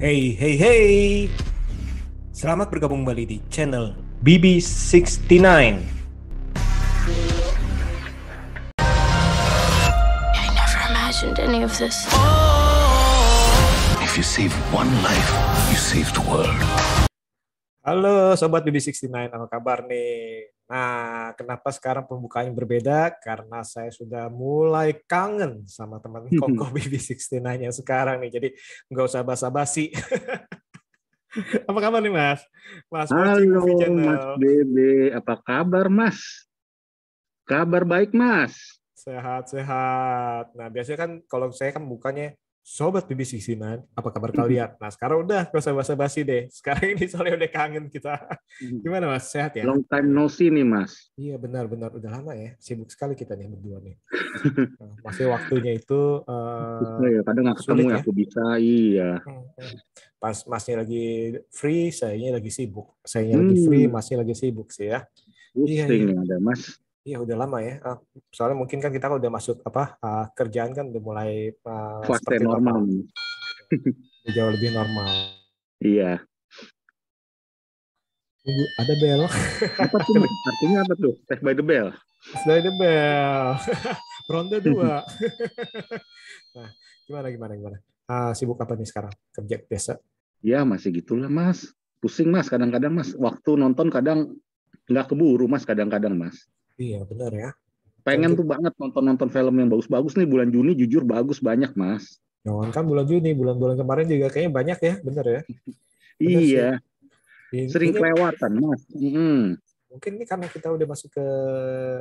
Hey, hey, hey. Selamat bergabung kembali di channel BB69. I never imagined any of this. If you save one life, you save the world. Halo Sobat BB69, apa kabar nih? Nah, kenapa sekarang pembukaannya berbeda? Karena saya sudah mulai kangen sama teman Koko BB69 yang sekarang nih. Jadi nggak usah basa-basi. Apa kabar nih Mas? Mas Mochi Halo Movie Mas Channel. Bebe, apa kabar Mas? Kabar baik Mas. Sehat-sehat. Nah, biasanya kan kalau saya kan bukannya Sobat BB69, apa kabar kalian? Nah, sekarang udah gak usah basa-basi deh. Sekarang ini soalnya udah kangen kita. Gimana Mas? Sehat ya? Long time no see nih Mas. Iya, benar-benar. Udah lama ya. Sibuk sekali kita nih berdua nih. Nah, masih waktunya itu Ya, kadang nggak ketemu sulit ya, ya. aku bisa, iya. Pas Masnya lagi free, sayanya lagi sibuk. Sayanya lagi free, Masnya lagi sibuk sih ya. Iya, Pusing iya. ya ada Mas. Iya udah lama ya. Soalnya mungkin kan kita udah masuk kerjaan kan udah mulai Fase seperti normal. normal, jauh lebih normal. Iya. Tunggu, ada bel. Apa tuh Mas? Artinya apa tuh? Saved by the Bell. Sudah ada bel. Ronde 2. Nah, gimana? Sibuk apa nih sekarang? Kerja biasa. Ya masih gitulah Mas. Pusing Mas kadang-kadang Mas. Waktu nonton kadang nggak keburu Mas kadang-kadang Mas. Iya benar ya. Pengen tuh banget nonton film yang bagus-bagus nih bulan Juni, jujur bagus banyak Mas. Jangan kan bulan Juni, bulan-bulan kemarin juga kayaknya banyak ya, benar ya. Benar sih. Iya, sering Ini kelewatan Mas. mungkin ini karena kita udah masuk ke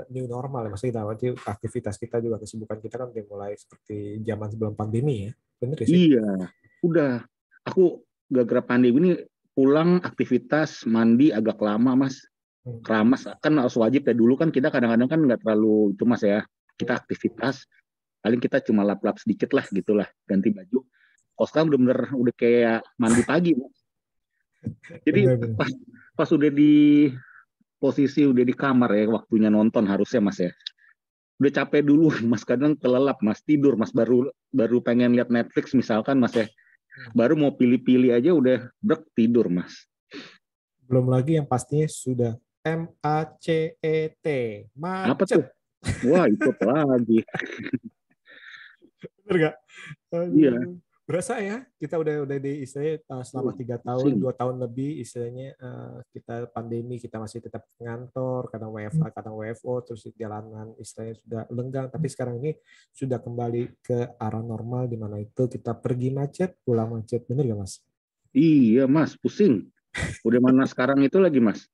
new normal ya, maksudnya berarti aktivitas kita juga, kesibukan kita kan udah mulai seperti zaman sebelum pandemi ya, bener ya sih? Iya, udah. Aku gara-gara pandemi ini pulang aktivitas mandi agak lama Mas. Keramas kan harus wajib ya, dulu kan kita kadang-kadang kan nggak terlalu itu Mas ya. Kita aktivitas paling kita cuma lap-lap sedikit lah gitulah, ganti baju. Kalau sekarang bener-bener udah kayak mandi pagi Mas. Jadi Bener. pas udah di posisi udah di kamar ya, waktunya nonton harusnya Mas ya. Udah capek dulu Mas, kadang kelelap Mas, tidur Mas, baru pengen lihat Netflix misalkan Mas ya. Baru mau pilih-pilih aja udah brek tidur Mas. Belum lagi yang pastinya sudah MACET, Apa tuh? macet. Wah, itu apa lagi. Bener nggak? Iya. Berasa ya, kita udah di istilahnya selama 3 tahun, 2 tahun lebih istilahnya kita pandemi, kita masih tetap ngantor, kadang WFH, kadang WFO, terus jalanan istilahnya sudah lenggang, tapi sekarang ini sudah kembali ke arah normal, di mana itu kita pergi macet, pulang macet, bener nggak Mas? Iya Mas, pusing. Udah mana sekarang itu lagi Mas.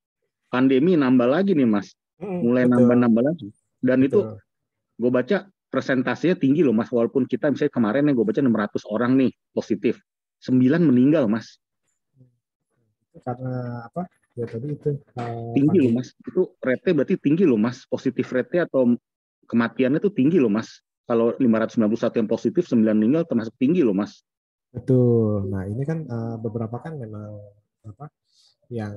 Pandemi nambah lagi nih Mas. Mulai Betul. nambah lagi. Dan Betul. itu gue baca presentasinya tinggi loh Mas. Walaupun kita misalnya kemarin yang gue baca 600 orang nih positif. 9 meninggal Mas. Karena apa? Ya tadi itu tinggi loh Mas. Itu rate berarti tinggi loh Mas. Positif rate atau kematiannya itu tinggi loh Mas. Kalau 591 yang positif, 9 meninggal termasuk tinggi loh Mas. Betul. Nah, ini kan beberapa kan memang apa yang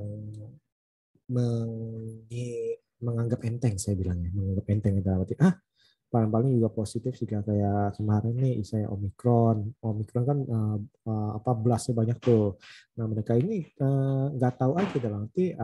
menganggap enteng, saya bilangnya, menganggap enteng itu berarti paling-paling juga positif juga kayak kemarin nih saya Omikron kan blastnya banyak tuh. Nah mereka ini nggak tahu aja dalam arti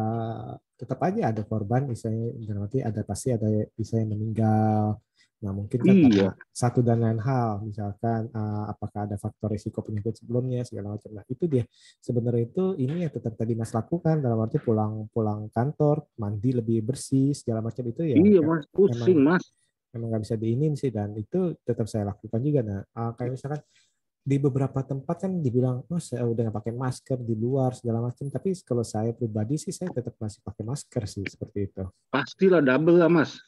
tetap aja ada korban, misalnya dalam arti ada pasti ada misalnya meninggal. Nah mungkin kan karena satu dan lain hal, misalkan apakah ada faktor risiko penyakit sebelumnya segala macam. Nah itu dia sebenarnya itu ini yang tetap tadi Mas lakukan, dalam arti pulang kantor mandi lebih bersih segala macam itu ya. Iya Mas, pusing Mas. Emang nggak bisa diinin sih, dan itu tetap saya lakukan juga. Nah kayak misalkan di beberapa tempat kan dibilang saya udah nggak pakai masker di luar segala macam, tapi kalau saya pribadi sih saya tetap masih pakai masker sih, seperti itu. Pastilah double lah Mas.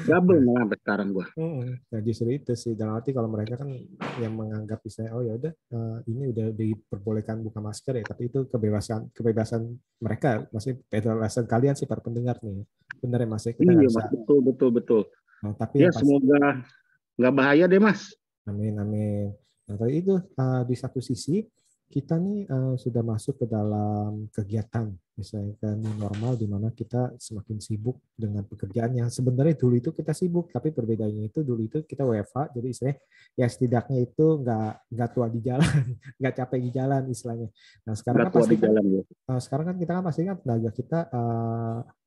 Double malah sampai sekarang gua. Nah justru itu sih, dalam arti kalau mereka kan yang menganggap misalnya oh ya udah ini udah diperbolehkan buka masker ya, tapi itu kebebasan mereka, masih kebebasan kalian sih para pendengar nih, benar ya Mas, kita nggak bisa. Mas, betul. Nah, tapi ya semoga nggak bahaya deh Mas. Amin. Nah tadi itu di satu sisi kita nih sudah masuk ke dalam kegiatan, misalnya kan new normal, di mana kita semakin sibuk dengan pekerjaan yang sebenarnya dulu itu kita sibuk, tapi perbedaannya itu dulu itu kita WFH, jadi istilahnya ya setidaknya itu nggak tua di jalan, nggak capek di jalan istilahnya. Nah sekarang Nggak kan tua pasti di kan jalan ya. sekarang kan kita kan pasti kan tenaga kita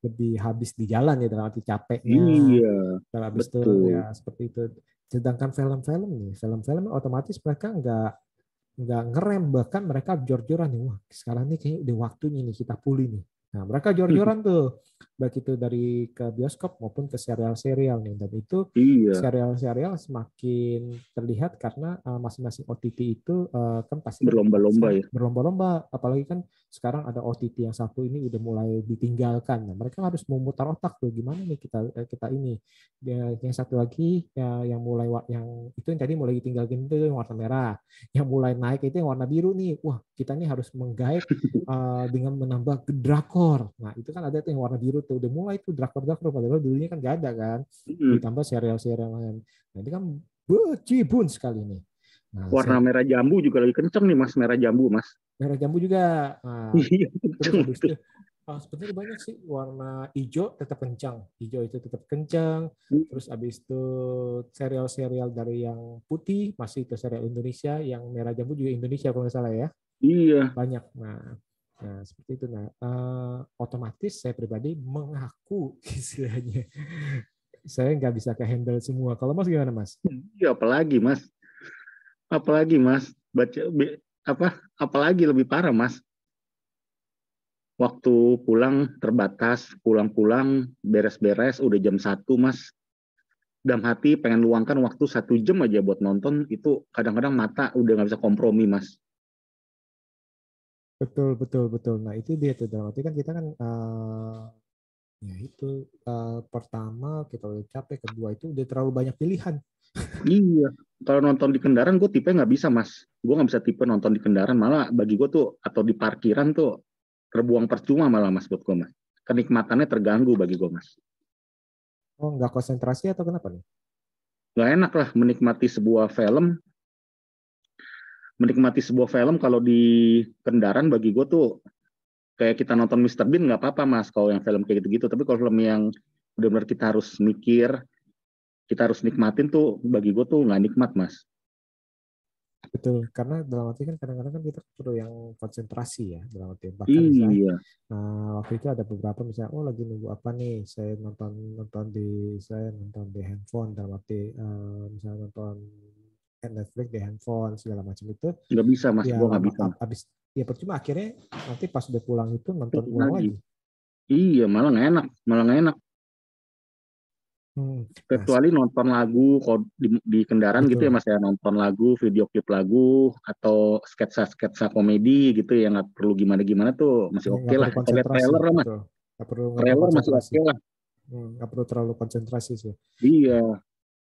lebih habis di jalan ya, dalam arti capeknya, Iya, dalam habis itu betul. ya seperti itu. Sedangkan film-film nih, film-film otomatis mereka nggak ngerem, bahkan mereka jor-joran nih, wah sekarang nih kayaknya udah waktunya nih kita pulih nih. Nah mereka jor-joran tuh, baik itu dari ke bioskop maupun ke serial-serial nih, dan itu Iya, serial-serial semakin terlihat karena masing-masing OTT itu kan pasti kan berlomba-lomba sekarang ya. berlomba-lomba, apalagi kan sekarang ada OTT yang satu ini udah mulai ditinggalkan. Nah, mereka harus memutar otak tuh gimana nih kita ini. Yang satu lagi ya, yang mulai yang itu yang tadi mulai ditinggalkan itu yang warna merah, yang mulai naik itu yang warna biru nih. Wah, kita nih harus menggait dengan menambah drakor. Nah, itu kan ada tuh yang warna biru tuh. Udah mulai tuh drakor-drakor, padahal dulunya kan nggak ada kan. Mm. Ditambah serial-serial lain. Nah, ini kan bejibun sekali nih. Nah, Warna merah jambu juga lagi kenceng nih Mas, merah jambu Mas. merah jambu juga. Nah, Iya, terus kenceng habis tuh. itu sebenarnya banyak sih, warna hijau tetap kencang. Hijau itu tetap kencang. Terus habis itu serial-serial dari yang putih masih itu serial Indonesia, yang merah jambu juga Indonesia kalau nggak salah ya. Iya, Banyak. Nah, seperti itu. Nah, otomatis saya pribadi mengaku istilahnya. Saya nggak bisa ke handle semua. Kalau Mas gimana, Mas? iya apalagi Mas, apalagi Mas, apalagi lebih parah Mas. Waktu pulang terbatas, pulang-pulang beres-beres udah jam 1 Mas. Dalam hati pengen luangkan waktu 1 jam aja buat nonton, itu kadang-kadang mata udah nggak bisa kompromi Mas. Betul, betul, betul. Nah, itu dia tuh. Dalam arti kan kita kan ya itu pertama kita udah capek, kedua itu udah terlalu banyak pilihan. Iya, kalau nonton di kendaraan gue tipe nggak bisa Mas. Gue nggak bisa tipe nonton di kendaraan, malah bagi gue tuh atau di parkiran tuh terbuang percuma malah Mas buat gue Mas. Kenikmatannya terganggu bagi gue Mas. Oh, nggak konsentrasi atau kenapa nih? Nggak enak lah menikmati sebuah film kalau di kendaraan bagi gue tuh kayak kita nonton Mr. Bean nggak apa-apa Mas kalau yang film kayak gitu-gitu, tapi kalau film yang benar-benar kita harus mikir, kita harus nikmatin tuh bagi gue tuh nggak nikmat Mas. Betul, karena dalam arti kan kadang-kadang kan kita perlu yang konsentrasi ya, dalam arti. Bahkan misalnya Iya, waktu itu ada beberapa misalnya, oh lagi nunggu apa nih, saya nonton di handphone, dalam arti misalnya nonton Netflix di handphone segala macam itu, nggak bisa Mas, ya gue nggak lama bisa Mas. habis, ya percuma akhirnya nanti pas udah pulang itu nonton Nonton ulang lagi. lagi. Iya, malah nggak enak. Nah, Kecuali nonton lagu kalau di kendaraan gitu ya betul. Mas ya, nonton lagu, video klip lagu atau sketsa-sketsa komedi gitu ya, nggak perlu gimana-gimana tuh masih Ini oke nggak lah. perlu Atau lihat konsentrasi, trailer lah Mas, betul. Nggak perlu trailer masih konsentrasi. oke lah. Nggak perlu terlalu konsentrasi sih. Nah, Iya,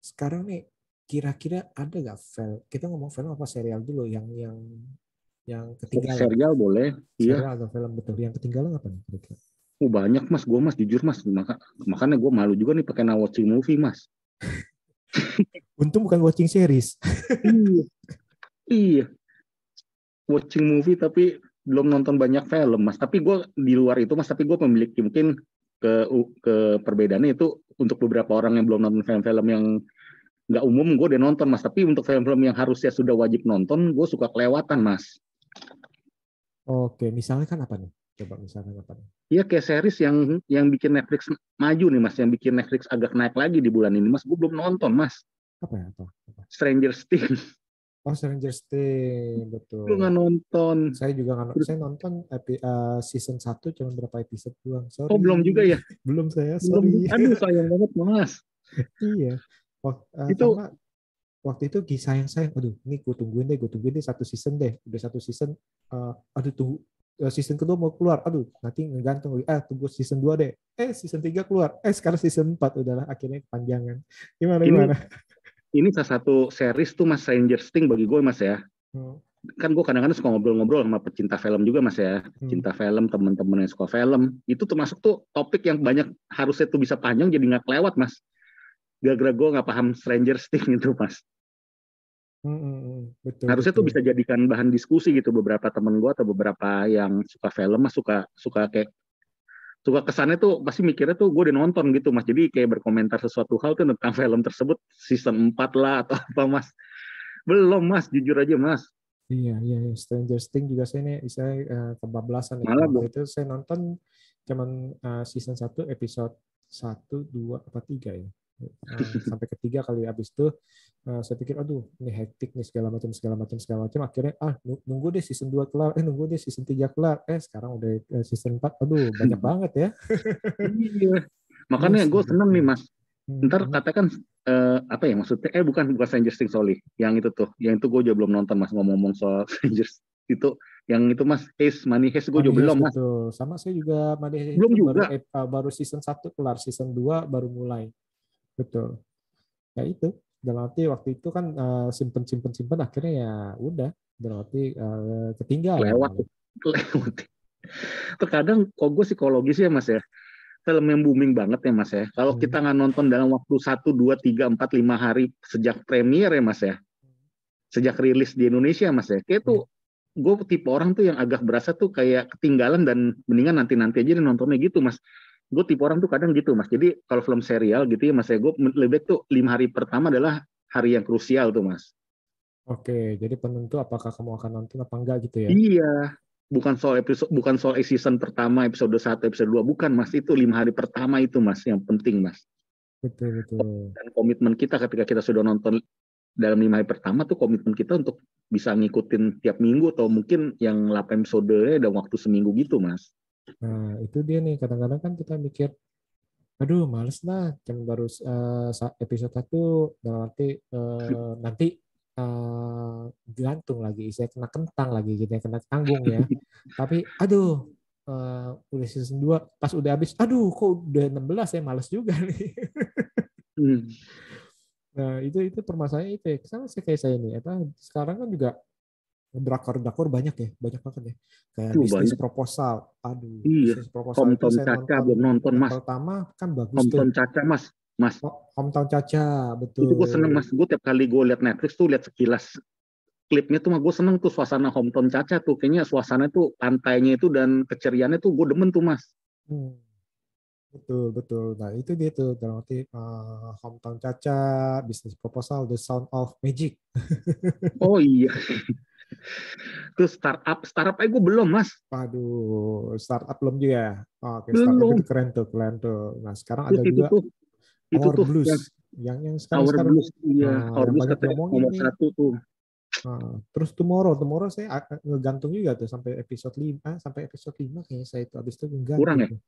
sekarang nih kira-kira ada nggak film? Kita ngomong film apa serial dulu yang ketinggalan? serial boleh. Iya, Serial atau film, betul? Yang ketinggalan apa nih kira-kira? banyak Mas, gue Mas jujur Mas, makanya gue malu juga nih pakai watching movie Mas. Untung bukan watching series. Iya, iya, watching movie tapi belum nonton banyak film Mas. Tapi gue di luar itu Mas, tapi gue memiliki mungkin ke perbedaannya itu untuk beberapa orang yang belum nonton film-film yang nggak umum, gue udah nonton Mas. Tapi untuk film-film yang harusnya sudah wajib nonton, gue suka kelewatan Mas. Oke, misalnya kan apa nih? Coba misalnya apa nih? Iya, kayak series yang bikin Netflix maju nih Mas, yang bikin Netflix agak naik lagi di bulan ini Mas. Gue belum nonton Mas. Apa ya? Apa? Stranger Things. Oh, Stranger Things, Gue betul. nggak nonton. Saya juga nggak, Terus, saya nonton season 1 cuma berapa episode doang. oh Sorry. belum juga ya? Belum saya, Belum. sorry. Aduh sayang banget Mas. Iya. Karena Itu waktu itu sayang, aduh, ini gue tungguin deh satu season deh. Udah satu season, aduh tunggu season kedua mau keluar, aduh nanti ngegantung lagi, tunggu season 2 deh. Season 3 keluar, sekarang season 4 udahlah, akhirnya kepanjangan. Gimana ini gimana? ini salah satu series tuh Mas, Stranger Things bagi gue Mas ya. Hmm, Kan gue kadang-kadang suka ngobrol-ngobrol sama pecinta film juga Mas ya. hmm. Cinta film, teman-teman yang suka film. Itu termasuk tuh topik yang banyak harusnya tuh bisa panjang jadi nggak kelewat Mas. Gara-gara gue nggak paham Stranger Things itu Mas. betul, Harusnya tuh betul. bisa jadikan bahan diskusi gitu, beberapa temen gue atau beberapa yang suka film mas, suka kayak suka kesannya tuh pasti mikirnya tuh gue udah nonton gitu mas, jadi kayak berkomentar sesuatu hal tuh tentang film tersebut season 4 lah atau apa mas. Belum mas, jujur aja mas. Iya, iya, iya. Stranger Things juga saya kebablasan itu. Malah Waktu itu saya nonton cuman season 1 episode 1, 2, apa 3 ya. Sampai ketiga kali. Habis itu saya pikir aduh ini hektik nih segala macam segala macam segala macam. Akhirnya nunggu deh season 2 kelar, nunggu deh season 3 kelar. Sekarang udah season 4. Aduh, banyak banget ya. iya, Iya makanya sih gue seneng gitu. nih mas. Ntar Hmm. katakan apa ya maksudnya? Bukan Stranger Things sorry. Yang itu tuh, yang itu gue juga belum nonton mas, ngomong-ngomong soal Stranger Things. Itu yang itu mas, Money Heist gue Money juga Heist belum mas. betul. Sama saya juga Money Heist Belum itu juga. baru season 1 kelar, season 2 baru mulai. Betul. Ya itu. Dalam arti waktu itu kan simpen akhirnya ya udah. Dalam arti ketinggalan Lewat malah. tuh. Lewat. Terkadang kok gue psikologis ya mas ya. Film yang booming banget ya mas ya. Kalau Hmm. kita nggak nonton dalam waktu 1, 2, 3, 4, 5 hari sejak premier ya mas ya. Sejak rilis di Indonesia mas ya. Kayak tuh gue tipe orang tuh yang agak berasa tuh kayak ketinggalan dan mendingan nanti-nanti aja nontonnya gitu mas. Gue tipe orang tuh kadang gitu mas. Jadi kalau film serial gitu ya mas ya, gue lebih baik tuh 5 hari pertama adalah hari yang krusial tuh mas. Oke, jadi penentu apakah kamu akan nonton apa enggak gitu ya? Iya, bukan soal season pertama episode 1, episode 2, bukan mas. Itu 5 hari pertama itu mas yang penting mas. Betul, betul. Dan komitmen kita ketika kita sudah nonton dalam 5 hari pertama tuh komitmen kita untuk bisa ngikutin tiap minggu atau mungkin yang 8 episode dalam waktu seminggu gitu mas. Nah, itu dia nih. Kadang-kadang kan kita mikir, aduh males lah, kan baru episode 1, dalam arti nanti gantung lagi, saya kena kentang lagi gitu ya, kena tanggung ya. Tapi aduh, udah season 2, pas udah habis, aduh kok udah 16 saya males juga nih. Hmm. Nah, itu permasalahannya itu ya. Sama sih kayak saya nih, apa sekarang kan juga drakor banyak ya, banyak banget ya. Kayak Tuh bisnis banyak. proposal. Aduh, Iya. bisnis proposal itu Hometown saya Caca nonton belum nonton yang mas. pertama kan bagus tuh. Hometown Caca mas. Mas, Hometown Caca, itu gue seneng betul. mas. Gue tiap kali gue liat Netflix tuh liat sekilas klipnya tuh mah gue seneng tuh suasana Hometown Caca tuh. Kayaknya suasana tuh pantainya itu dan keceriannya tuh gue demen tuh mas. Hmm, betul, betul. Nah, itu dia tuh dalam arti Hometown Caca, bisnis proposal, The Sound of Magic. Oh iya. Terus startup aja gue belum mas. Waduh, startup belum juga. Oke, startup itu Belum. keren tuh, keren tuh. Nah, sekarang Terus ada itu juga tuh Our yang Blues, yang Our sekarang Blues, iya, Our yang Blues banyak katanya diomongin nomor nih. satu tuh. Terus Tomorrow saya ngegantung juga tuh sampai episode 5, kayaknya saya itu habis itu Kurang ngegantung ya. tuh.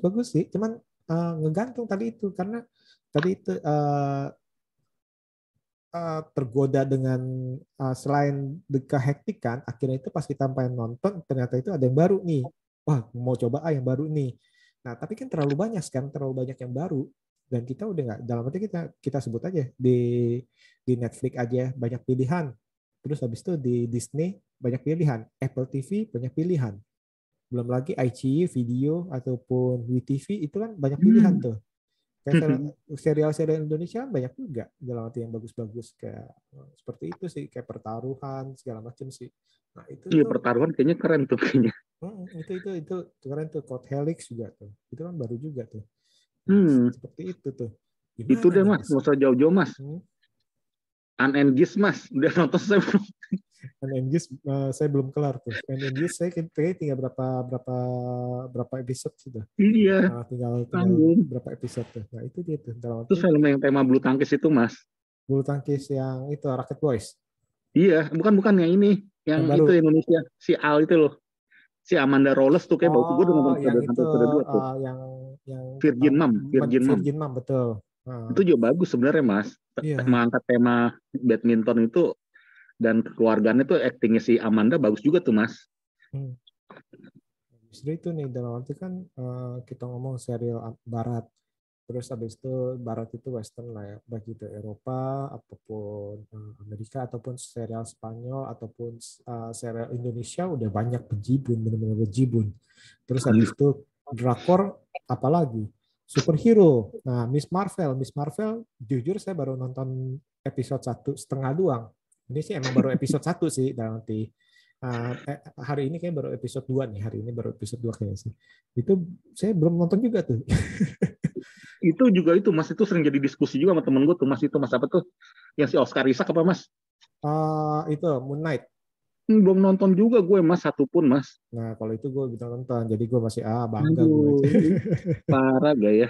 Bagus sih, cuman ngegantung tadi itu karena tadi itu tergoda dengan selain kehektikan, akhirnya itu pas kita pengen nonton ternyata itu ada yang baru nih. Wah, mau coba yang baru nih. Nah, tapi kan terlalu banyak yang baru dan kita udah nggak, dalam arti kita sebut aja di Netflix aja banyak pilihan. Terus habis itu di Disney banyak pilihan, Apple TV banyak pilihan. Belum lagi iQIYI video ataupun WeTV itu kan banyak pilihan tuh. Kayak serial-serial Indonesia banyak juga dalam arti yang bagus-bagus kayak seperti itu sih, kayak pertaruhan segala macam sih. Nah, itu Iya, tuh pertaruhan kayaknya keren tuh kayaknya. itu keren tuh, Code Helix juga tuh. Itu kan baru juga tuh. Nah, Hmm, seperti itu tuh. itu Gimana deh nih, mas, Mas? nggak usah jauh-jauh mas. Hmm? Unengaged mas, udah nonton saya belum? Engage saya belum kelar tuh. Engage saya kayaknya tinggal berapa episode sudah. Iya, Tinggal tanggung. berapa episode tuh. Nah, itu dia tuh. Dalam Terus arti film yang tema bulu tangkis itu mas. bulu tangkis yang itu Rocket Boys Iya, bukan yang ini, yang yang itu baru. Indonesia, si Al itu loh, si Amanda Rolles tuh kayak bagus. Gue udah nonton Yang itu sampai episode 2 tuh. yang Virgin tentang Mom, Virgin Mom. Virgin Mom betul. Itu juga bagus sebenarnya mas. Iya. Mengangkat tema badminton itu dan keluarganya tuh aktingnya si Amanda bagus juga tuh mas. Hmm. Justru itu nih dalam arti kan kita ngomong serial Barat. Terus habis itu Barat itu Western lah ya, baik itu Eropa ataupun Amerika ataupun serial Spanyol ataupun serial Indonesia udah banyak bejibun, benar-benar bejibun. Terus habis itu drakor apalagi superhero. Nah, Miss Marvel jujur saya baru nonton episode 1 setengah doang. Ini sih emang baru episode 1 sih, dalam arti hari ini kayak baru episode 2 nih, hari ini baru episode 2 kayaknya sih. Itu saya belum nonton juga tuh. Itu juga itu Mas, itu sering jadi diskusi juga sama temen gue tuh Mas, itu Mas apa tuh yang si Oscar Isaac apa Mas? Itu Moon Knight. Belum nonton juga gue Mas, satu pun Mas. Nah, kalau itu gue bisa nonton, jadi gue masih bangga gue. Aduh, parah gak ya?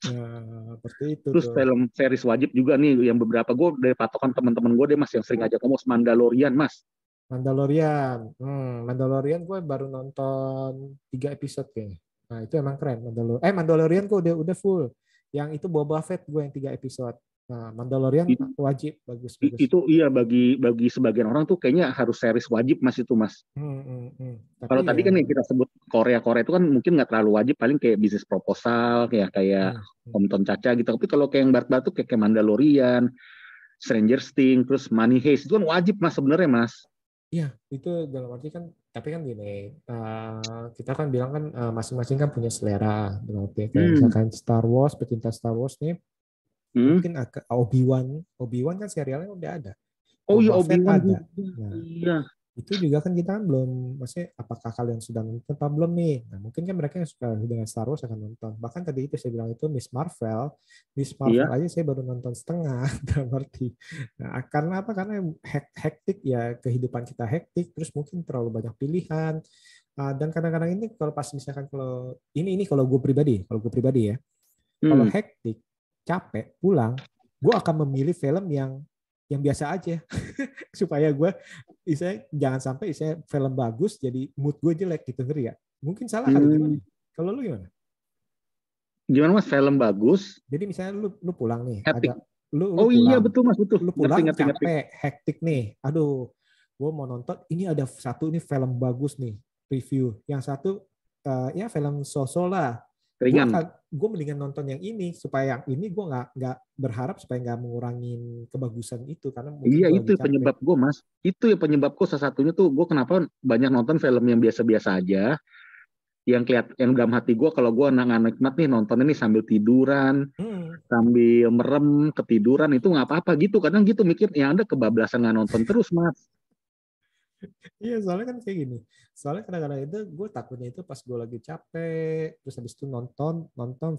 Nah, seperti itu Terus tuh. film series wajib juga nih yang beberapa gue dari patokan teman-teman gue deh Mas, yang sering ajak ngomong Mandalorian Mas. Mandalorian. Mandalorian gue baru nonton 3 episode kayaknya. Nah, itu emang keren. Mandalorian gue udah full. Yang itu Boba Fett gue yang 3 episode. Nah, Mandalorian It- wajib, bagus-bagus. Itu iya bagi sebagian orang tuh kayaknya harus series wajib Mas itu Mas. Tapi Kalau tadi ya, kan yang kita sebut Korea itu kan mungkin nggak terlalu wajib, paling kayak bisnis proposal, kayak Om Tom Caca gitu. Tapi kalau kayak yang barat-barat tuh kayak Mandalorian, Stranger Things, terus Money Heist itu kan wajib Mas sebenarnya Mas. iya, itu dalam arti kan, tapi kan gini, kita kan bilang kan masing-masing kan punya selera. Dalam arti kayak misalkan Star Wars, pecinta Star Wars nih, mungkin Obi-Wan kan serialnya udah ada. Oh iya, Boba Fett Obi-Wan ada. juga. Nah, Iya. itu juga kan kita kan belum, maksudnya apakah kalian sudah nonton apa belum nih? Nah, mungkin kan mereka yang suka dengan Star Wars akan nonton. Bahkan tadi itu saya bilang itu Miss Marvel Iya. aja saya baru nonton setengah, dalam arti. Nah, karena apa? Karena hektik ya, kehidupan kita hektik, terus mungkin terlalu banyak pilihan. Dan kadang-kadang ini kalau pas misalkan kalau ini kalau gue pribadi ya, kalau hektik, capek, pulang, gue akan memilih film yang biasa aja supaya gue jangan sampai film bagus jadi mood gue jelek gitu, ngeri ya. Mungkin salah kali, gimana? Kalau lu gimana? Gimana Mas, film bagus? Jadi misalnya lu pulang nih, Hektik. lu Oh iya pulang, betul Mas, betul. lu pulang Ngerti. capek, hektik nih. Aduh, gue mau nonton. Ini ada satu ini film bagus nih, review. Yang satu ya film so-so lah. Ringan. Gue mendingan nonton yang ini supaya yang ini gue nggak berharap supaya nggak mengurangin kebagusan itu, karena mungkin Iya, gue itu lagi capek. penyebab gue Mas. Itu ya penyebab gue, salah satunya tuh gue kenapa banyak nonton film yang biasa-biasa aja. Yang dalam hati gue, kalau gue nggak nikmat nih nonton ini sambil tiduran, sambil merem, ketiduran, itu nggak apa-apa gitu. Kadang gitu mikir, yang ada kebablasan nggak nonton terus Mas. Iya, soalnya kan kayak gini. Soalnya kadang-kadang itu gue takutnya itu pas gue lagi capek, terus habis itu nonton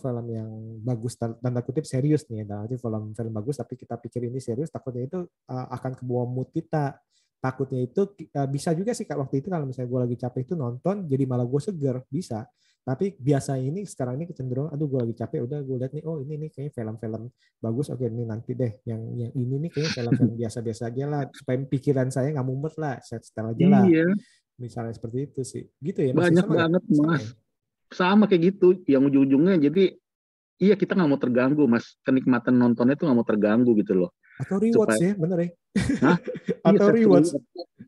film yang bagus, tanda kutip serius nih. Nanti film bagus tapi kita pikir ini serius, takutnya itu akan kebawa mood kita. Takutnya itu bisa juga sih Kak, waktu itu kalau misalnya gue lagi capek itu nonton jadi malah gue seger, bisa. Tapi biasa ini sekarang ini kecenderungan, aduh gue lagi capek, udah gue lihat nih, oh ini kayaknya film-film bagus, oke ini nanti deh. Yang ini nih kayaknya film-film biasa-biasa aja lah, supaya pikiran saya nggak mumet lah, set setel aja lah. Iya. Misalnya seperti itu sih. Gitu ya, masih Banyak sama banget gak? Mas. Sama kayak gitu. Yang ujung-ujungnya jadi, iya kita nggak mau terganggu Mas. Kenikmatan nontonnya tuh nggak mau terganggu gitu loh. Atau rewatch ya, bener ya. Hah? Atau rewatch.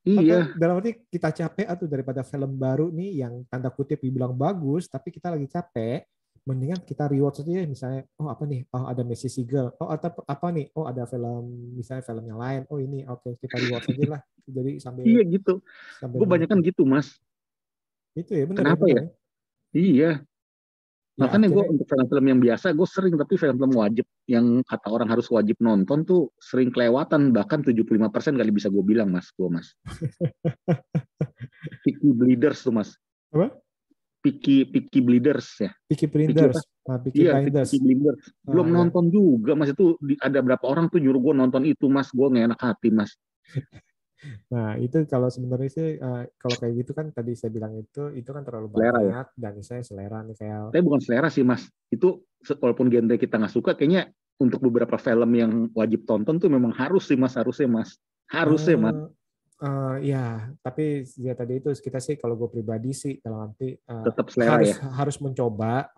Iya. Atau dalam arti kita capek, atau daripada film baru nih yang tanda kutip dibilang bagus, tapi kita lagi capek, mendingan kita rewatch aja misalnya, oh apa nih, oh ada Mrs. Seagull, oh atau apa nih, oh ada film, misalnya film yang lain, oh ini oke, kita rewatch aja lah. Jadi Iya gitu. sambil Gue banyak kan gitu Mas. itu ya, bener Kenapa ya? ya. Iya. Ya, Makanya gue akhirnya, untuk film-film yang biasa gue sering, tapi film-film wajib yang kata orang harus wajib nonton tuh sering kelewatan, bahkan 75% kali bisa gue bilang Mas. Peaky Blinders tuh Mas. apa? Peaky Blinders ya. Peaky Blinders. Iya, Peaky Blinders. Belum nonton juga Mas, itu ada berapa orang tuh nyuruh gue nonton itu Mas, gue nggak enak hati Mas. Nah, itu kalau sebenarnya sih kalau kayak gitu kan tadi saya bilang itu kan terlalu Selera, banyak ya? dan saya selera nih kayak. Tapi bukan selera sih Mas. Itu walaupun genre kita nggak suka, kayaknya untuk beberapa film yang wajib tonton tuh memang harusnya Mas. Ya, tapi ya tadi itu kita sih kalau gue pribadi sih dalam arti Tetap selera ya. harus mencoba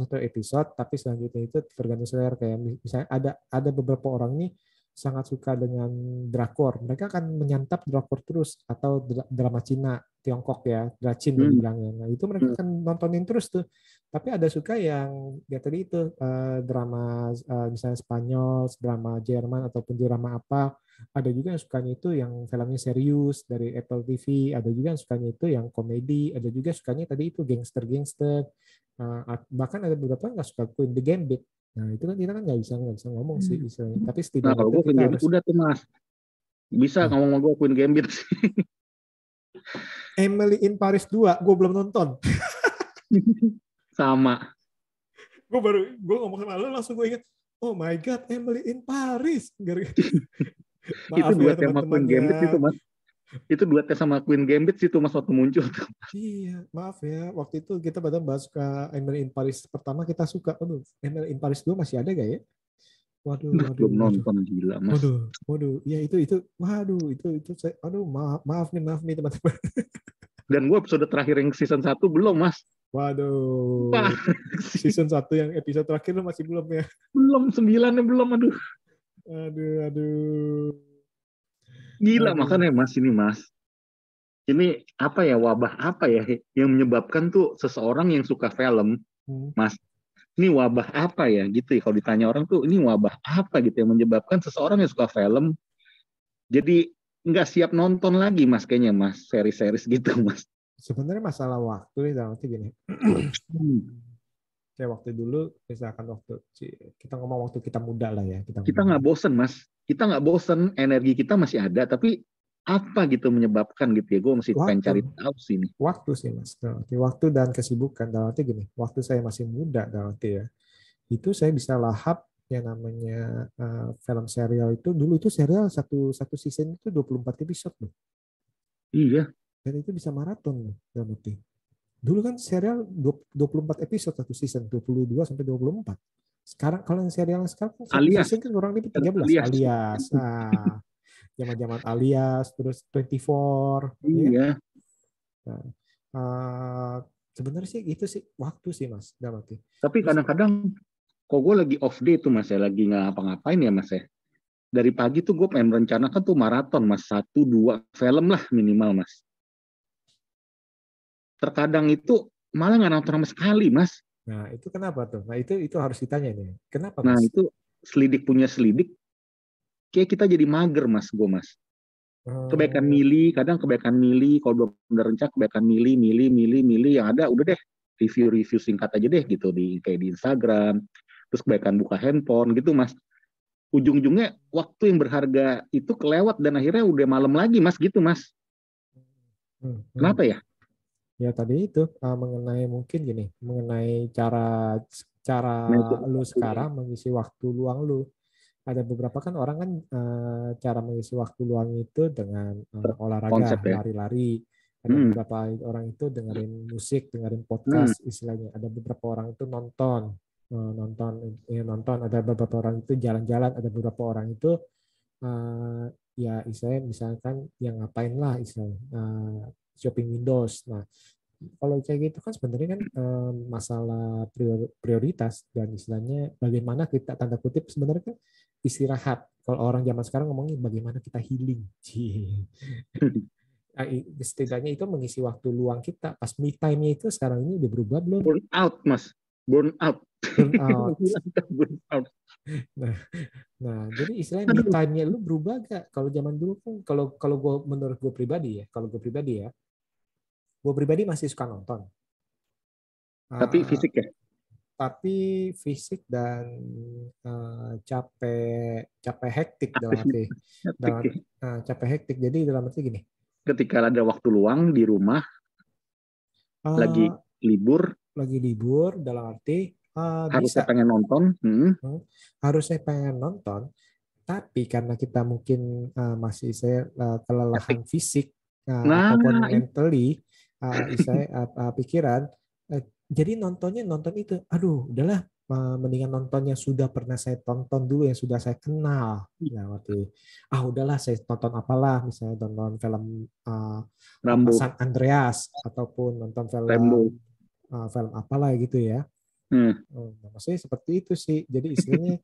satu episode, tapi selanjutnya itu tergantung selera. Kayak misalnya ada beberapa orang nih sangat suka dengan drakor, mereka akan menyantap drakor terus, atau drama Cina, Tiongkok ya, Dracin bilangnya. Nah itu mereka akan nontonin terus tuh. Tapi ada suka yang ya tadi itu drama misalnya Spanyol, drama Jerman ataupun drama apa. Ada juga yang sukanya itu yang filmnya serius dari Apple TV, ada juga yang sukanya itu yang komedi, ada juga sukanya tadi itu gangster. Bahkan ada beberapa nggak suka Queen the Gambit. Nah itu kan kita kan nggak bisa ngomong sih istilahnya. Tapi setidaknya kalau itu gue kita Gambit harus udah tuh Mas. Bisa ngomong sama gue Queen Gambit. Emily in Paris 2, gue belum nonton. Sama. Gue ngomong sama lo langsung gue ingat, oh my god, Emily in Paris. Itu Maaf ya duet sama teman-teman Queen ya. Gambit itu mas. Itu duetnya sama Queen Gambit itu mas waktu muncul tuh. Iya, maaf ya. Waktu itu kita pada bahas ke Emily in Paris pertama kita suka. Aduh, Emily in Paris 2 masih ada gak ya? Waduh, Belum nonton gila mas. Waduh. Ya itu. Waduh, itu saya. Aduh, maaf nih teman-teman. Dan gue episode terakhir yang season 1 belum mas. Waduh. Season 1 yang episode terakhir masih belum ya? Belum, 9-nya belum, aduh. Aduh. Gila, makanya mas ini mas. Ini apa ya, wabah apa ya yang menyebabkan tuh seseorang yang suka film, mas. Ini wabah apa ya gitu ya, kalau ditanya orang tuh ini wabah apa gitu yang menyebabkan seseorang yang suka film jadi nggak siap nonton lagi mas kayaknya mas, seri-series gitu mas. Sebenarnya masalah waktu ya, nanti gini. Kayak waktu dulu, misalkan waktu kita ngomong waktu kita muda lah ya. Kita nggak bosen mas, kita nggak bosen, energi kita masih ada, tapi apa gitu menyebabkan gitu ya, gue masih pengen cari tahu sih ini. Waktu sih mas, waktu dan kesibukan. Dalam arti gini, waktu saya masih muda, dalam arti ya, itu saya bisa lahap yang namanya film serial itu. Dulu itu serial satu season itu 24 episode loh. Iya. Dan itu bisa maraton loh, dalam arti. Dulu kan serial 24 episode satu season, 22 sampai 24. Sekarang kalau yang serial sekarang kan satu season kan kurang lebih 13 alias. Zaman-zaman alias, terus 24. Iya. Ya. Nah, sebenarnya sih itu sih waktu sih mas. Tapi kadang-kadang kok gue lagi off day tuh mas ya, lagi nggak ngapa-ngapain ya mas ya. Dari pagi tuh gue pengen merencanakan tuh maraton mas, 1-2 film lah minimal mas. Terkadang itu malah nggak nonton sama sekali mas. Nah itu kenapa tuh? Nah itu harus ditanya nih. Kenapa mas? Nah itu selidik punya selidik. Kayak kita jadi mager mas, gue mas. Kebaikan milih, kadang kebaikan milih, kalau udah rencana kebaikan milih, yang ada udah deh review singkat aja deh gitu kayak di Instagram, terus kebaikan buka handphone gitu mas. Ujung-ujungnya waktu yang berharga itu kelewat dan akhirnya udah malam lagi mas gitu mas. Kenapa ya? Ya tadi itu mengenai mungkin gini, mengenai cara lu sekarang mengisi waktu luang lu. Ada beberapa kan orang kan cara mengisi waktu luang itu dengan olahraga, lari-lari. Ada beberapa orang itu dengerin musik, dengerin podcast istilahnya. Ada beberapa orang itu nonton. Ada beberapa orang itu jalan-jalan. Ada beberapa orang itu ya istilahnya misalkan yang ngapain lah istilahnya shopping Windows. Nah kalau kayak gitu kan sebenarnya kan masalah prioritas dan istilahnya bagaimana kita tanda kutip sebenarnya kan istirahat. Kalau orang zaman sekarang ngomongin bagaimana kita healing. Setidaknya itu mengisi waktu luang kita. Pas me time-nya itu sekarang ini udah berubah belum? Burn out mas, burn out. Nah, jadi istilahnya me time-nya lu berubah gak? Kalau zaman dulu kan kalau gue menurut gue pribadi ya, gue pribadi masih suka nonton. Tapi fisik ya? Tapi fisik dan capek hektik dalam arti. Capek hektik. Jadi dalam arti gini. Ketika ada waktu luang di rumah, lagi libur dalam arti harusnya pengen nonton. Harusnya pengen nonton. Tapi karena kita mungkin masih kelelahan fisik ataupun mentally, pikiran, jadi nonton itu, aduh udahlah, mendingan nonton yang sudah pernah saya tonton dulu, yang sudah saya kenal. Nah, udahlah saya tonton apalah, misalnya tonton film San Andreas ataupun nonton film apalah gitu ya. Maksudnya seperti itu sih. Jadi istilahnya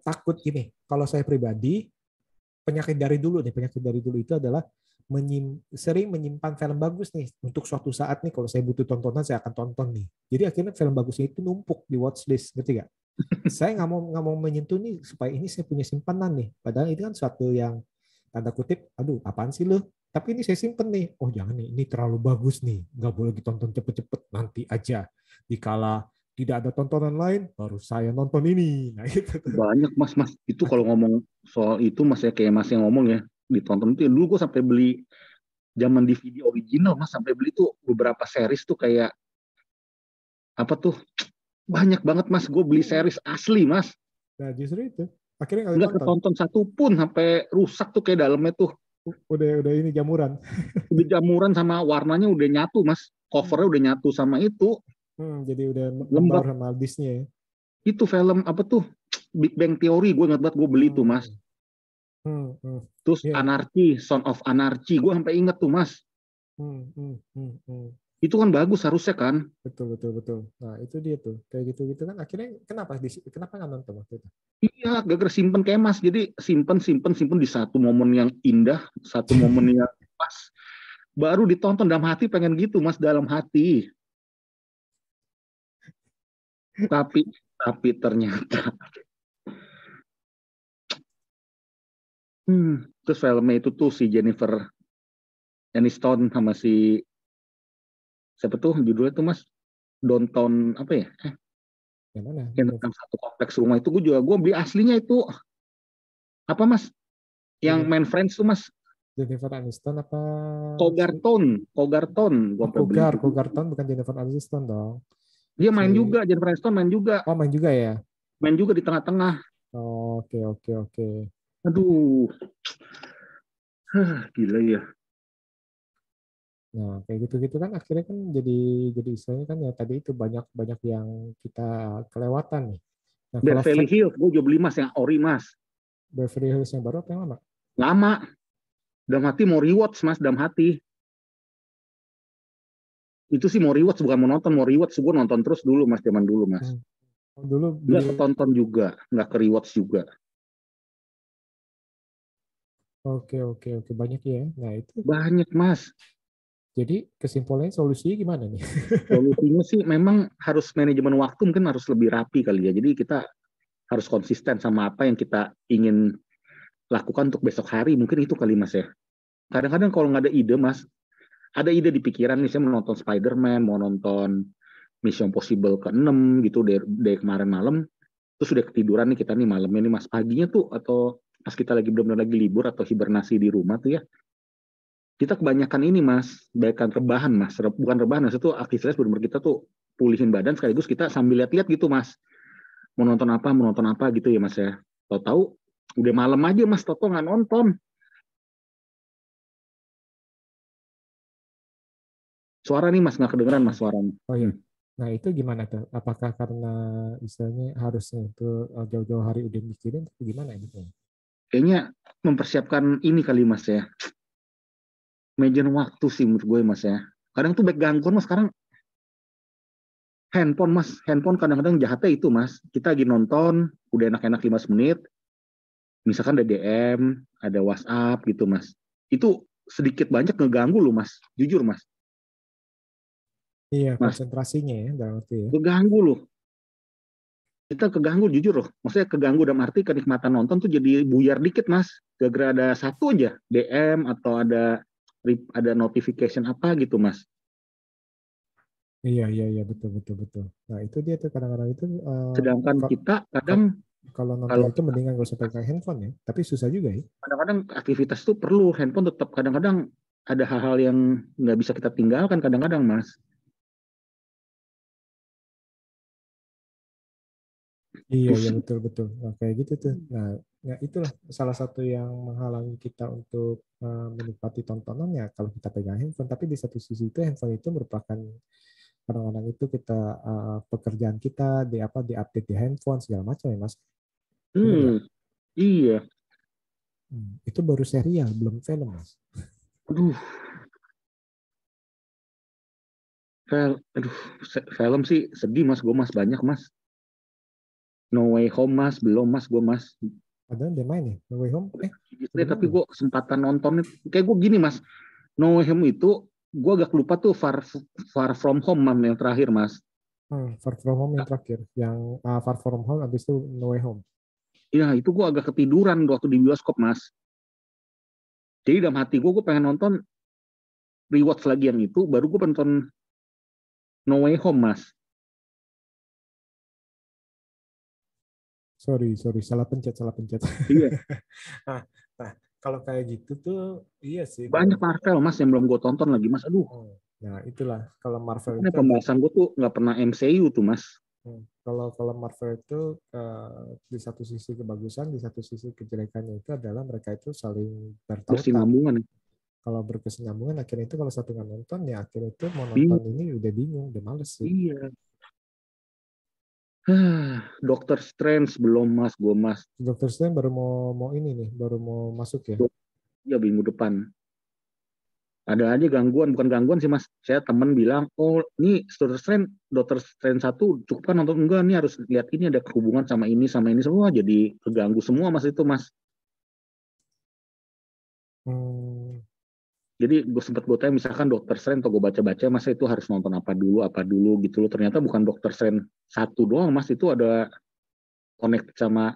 takut gini. Kalau saya pribadi penyakit dari dulu itu adalah sering menyimpan film bagus nih untuk suatu saat nih kalau saya butuh tontonan saya akan tonton nih. Jadi akhirnya film bagusnya itu numpuk di watchlist, ngerti gak? Saya nggak mau menyentuh nih supaya ini saya punya simpanan nih. Padahal itu kan suatu yang tanda kutip, aduh apaan sih lo? Tapi ini saya simpen nih. Oh jangan nih, ini terlalu bagus nih, nggak boleh ditonton cepet-cepet, nanti aja. Dikala tidak ada tontonan lain, baru saya nonton ini. Nah itu tuh. Banyak mas itu kalau Akhir- ngomong soal itu mas ya kayak mas yang ngomong ya ditonton itu ya, dulu gue sampai beli zaman DVD original mas sampai beli tuh beberapa series tuh kayak apa tuh banyak banget mas gue beli series asli mas Nah justru itu. Akhirnya kalian nggak tonton. ketonton satu pun sampai rusak tuh kayak dalamnya tuh Udah ini jamuran. udah jamuran sama warnanya udah nyatu mas covernya udah nyatu sama itu Jadi udah membar lembab sama Disney ya. itu film apa tuh Big Bang Theory gue ingat banget gue beli tuh mas Hmm, hmm, hmm. terus Iya. Anarchy Son of Anarchy gue sampai inget tuh mas Hmm. itu kan bagus harusnya kan. Betul, betul, betul. Nah, itu dia tuh. Kayak gitu-gitu kan akhirnya kenapa nggak nonton waktu itu? Iya, gara-gara simpen kayak mas. Jadi simpen di satu momen yang indah, satu momen yang pas. Baru ditonton dalam hati pengen gitu mas dalam hati. Tapi ternyata, terus filmnya itu tuh si Jennifer Aniston sama si siapa tuh judulnya tuh mas Downtown apa ya? Yang mana? Yang tentang satu kompleks rumah itu gue beli aslinya itu apa mas? Yang Jennifer, main Friends tuh mas Jennifer Aniston apa? Kogarton, gue Oh, sampai beli itu. Kogarton bukan Jennifer Aniston dong. Dia Si main juga, Jennifer Aniston Oh, main juga ya? main juga di tengah-tengah. Oh, oke. Aduh, gila ya. Nah, kayak gitu-gitu kan akhirnya kan jadi istilahnya kan ya tadi itu banyak yang kita kelewatan nih. Nah, kalau Beverly Hills, gue juga beli mas yang ori mas. Beverly Hills yang baru apa yang lama? Lama, dalam hati mau rewatch mas, dalam hati. Itu sih mau rewatch, bukan mau nonton, mau rewatch. Gue nonton terus dulu mas, zaman dulu mas. Hmm. Dulu Nggak beli. ketonton juga, nggak ke rewatch juga. Oke, banyak ya. Nah, itu Banyak mas. jadi kesimpulannya solusinya gimana nih? Solusinya sih memang harus manajemen waktu mungkin harus lebih rapi kali ya. Jadi kita harus konsisten sama apa yang kita ingin lakukan untuk besok hari. Mungkin itu kali mas ya. Kadang-kadang kalau nggak ada ide mas, ada ide di pikiran nih, saya mau nonton Spider-Man, mau nonton Mission Possible ke-6 gitu dari kemarin malam, terus sudah ketiduran nih kita nih malamnya nih mas, paginya tuh atau pas kita lagi benar-benar lagi libur atau hibernasi di rumah tuh ya, kita kebanyakan ini mas, kebanyakan rebahan mas, bukan rebahan, mas itu aktivitas benar-benar kita tuh pulihin badan sekaligus kita sambil lihat-lihat gitu mas, mau nonton apa gitu ya mas ya, tahu-tahu udah malam aja mas, tahu nggak nonton, suara nih mas nggak kedengeran mas suaranya. Oh ya. Nah, itu gimana tuh? Apakah karena istilahnya harusnya itu jauh-jauh hari udah mikirin atau gimana gitu? Kayaknya mempersiapkan ini kali mas ya, manajemen waktu sih menurut gue mas ya. Kadang tuh back gangguan mas sekarang handphone mas, handphone kadang-kadang jahatnya itu mas. Kita lagi nonton, udah enak-enak 15 menit, misalkan ada DM, ada WhatsApp gitu mas. Itu sedikit banyak ngeganggu loh mas, jujur mas. Iya, Mas, konsentrasinya ya dalam arti ya. keganggu loh. Kita keganggu jujur loh. Maksudnya keganggu dalam arti kenikmatan nonton tuh jadi buyar dikit mas. Gara-gara ada satu aja DM atau ada notification apa gitu mas. Iya, betul. Nah, itu dia tuh kadang-kadang itu Sedangkan kok kita kadang kok- kalau nonton kalau itu mendingan gak usah pakai handphone ya. Tapi susah juga ya. kadang-kadang aktivitas itu perlu handphone tetap kadang-kadang ada hal-hal yang nggak bisa kita tinggalkan kadang-kadang mas. Iya, Pusing. betul. Nah, kayak gitu tuh. Nah, ya itulah salah satu yang menghalangi kita untuk menikmati tontonannya kalau kita pegang handphone. Tapi di satu sisi itu handphone itu merupakan kadang-kadang itu kita pekerjaan kita di apa di update di handphone segala macam ya Mas. Bener nggak? Iya. Itu baru serial, belum film Mas. Aduh, aduh, film sih sedih mas, gue mas banyak mas. No Way Home mas, belum mas, gue mas. Padahal dia main ya, No Way Home. Udah main Tapi belum? gue kesempatan nonton kayak gue gini mas. No Way Home itu gue agak lupa tuh Far From Home mam yang terakhir mas. Far From Home yang terakhir, yang Far From Home habis itu No Way Home. Iya itu gue agak ketiduran waktu di bioskop mas. Jadi dalam hati gue pengen nonton rewatch lagi yang itu, baru gue nonton No Way Home mas. Sorry, salah pencet. Iya, Nah, nah, kalau kayak gitu tuh, iya sih. banyak Marvel Mas yang belum gue tonton lagi Mas. Aduh, Nah, itulah kalau Marvel makanya itu ada. pembahasan gue tuh nggak pernah MCU tuh Mas. Kalau Marvel itu di satu sisi kebagusan, di satu sisi kejelekannya itu adalah mereka itu saling bertautan. Bersinambungan. Kalau berkesinambungan, akhirnya itu kalau satu nggak nonton, ya akhirnya itu mau Iya, nonton ini udah bingung, udah males sih. iya. Doctor Strange belum Mas, gue Mas. Dokter Strange baru mau ini nih, baru mau masuk ya. Ya minggu depan. Ada aja gangguan, bukan gangguan sih Mas. Saya temen bilang, oh ini Doctor Strange 1 cukup kan nonton, enggak, nih harus lihat ini ada hubungan sama ini semua, jadi keganggu semua Mas itu Mas. Hmm, Jadi gue sempat gue tanya misalkan Doctor Strange, atau gue baca-baca, masa itu harus nonton apa dulu gitu loh. Ternyata bukan Doctor Strange 1 doang Mas, itu ada connect sama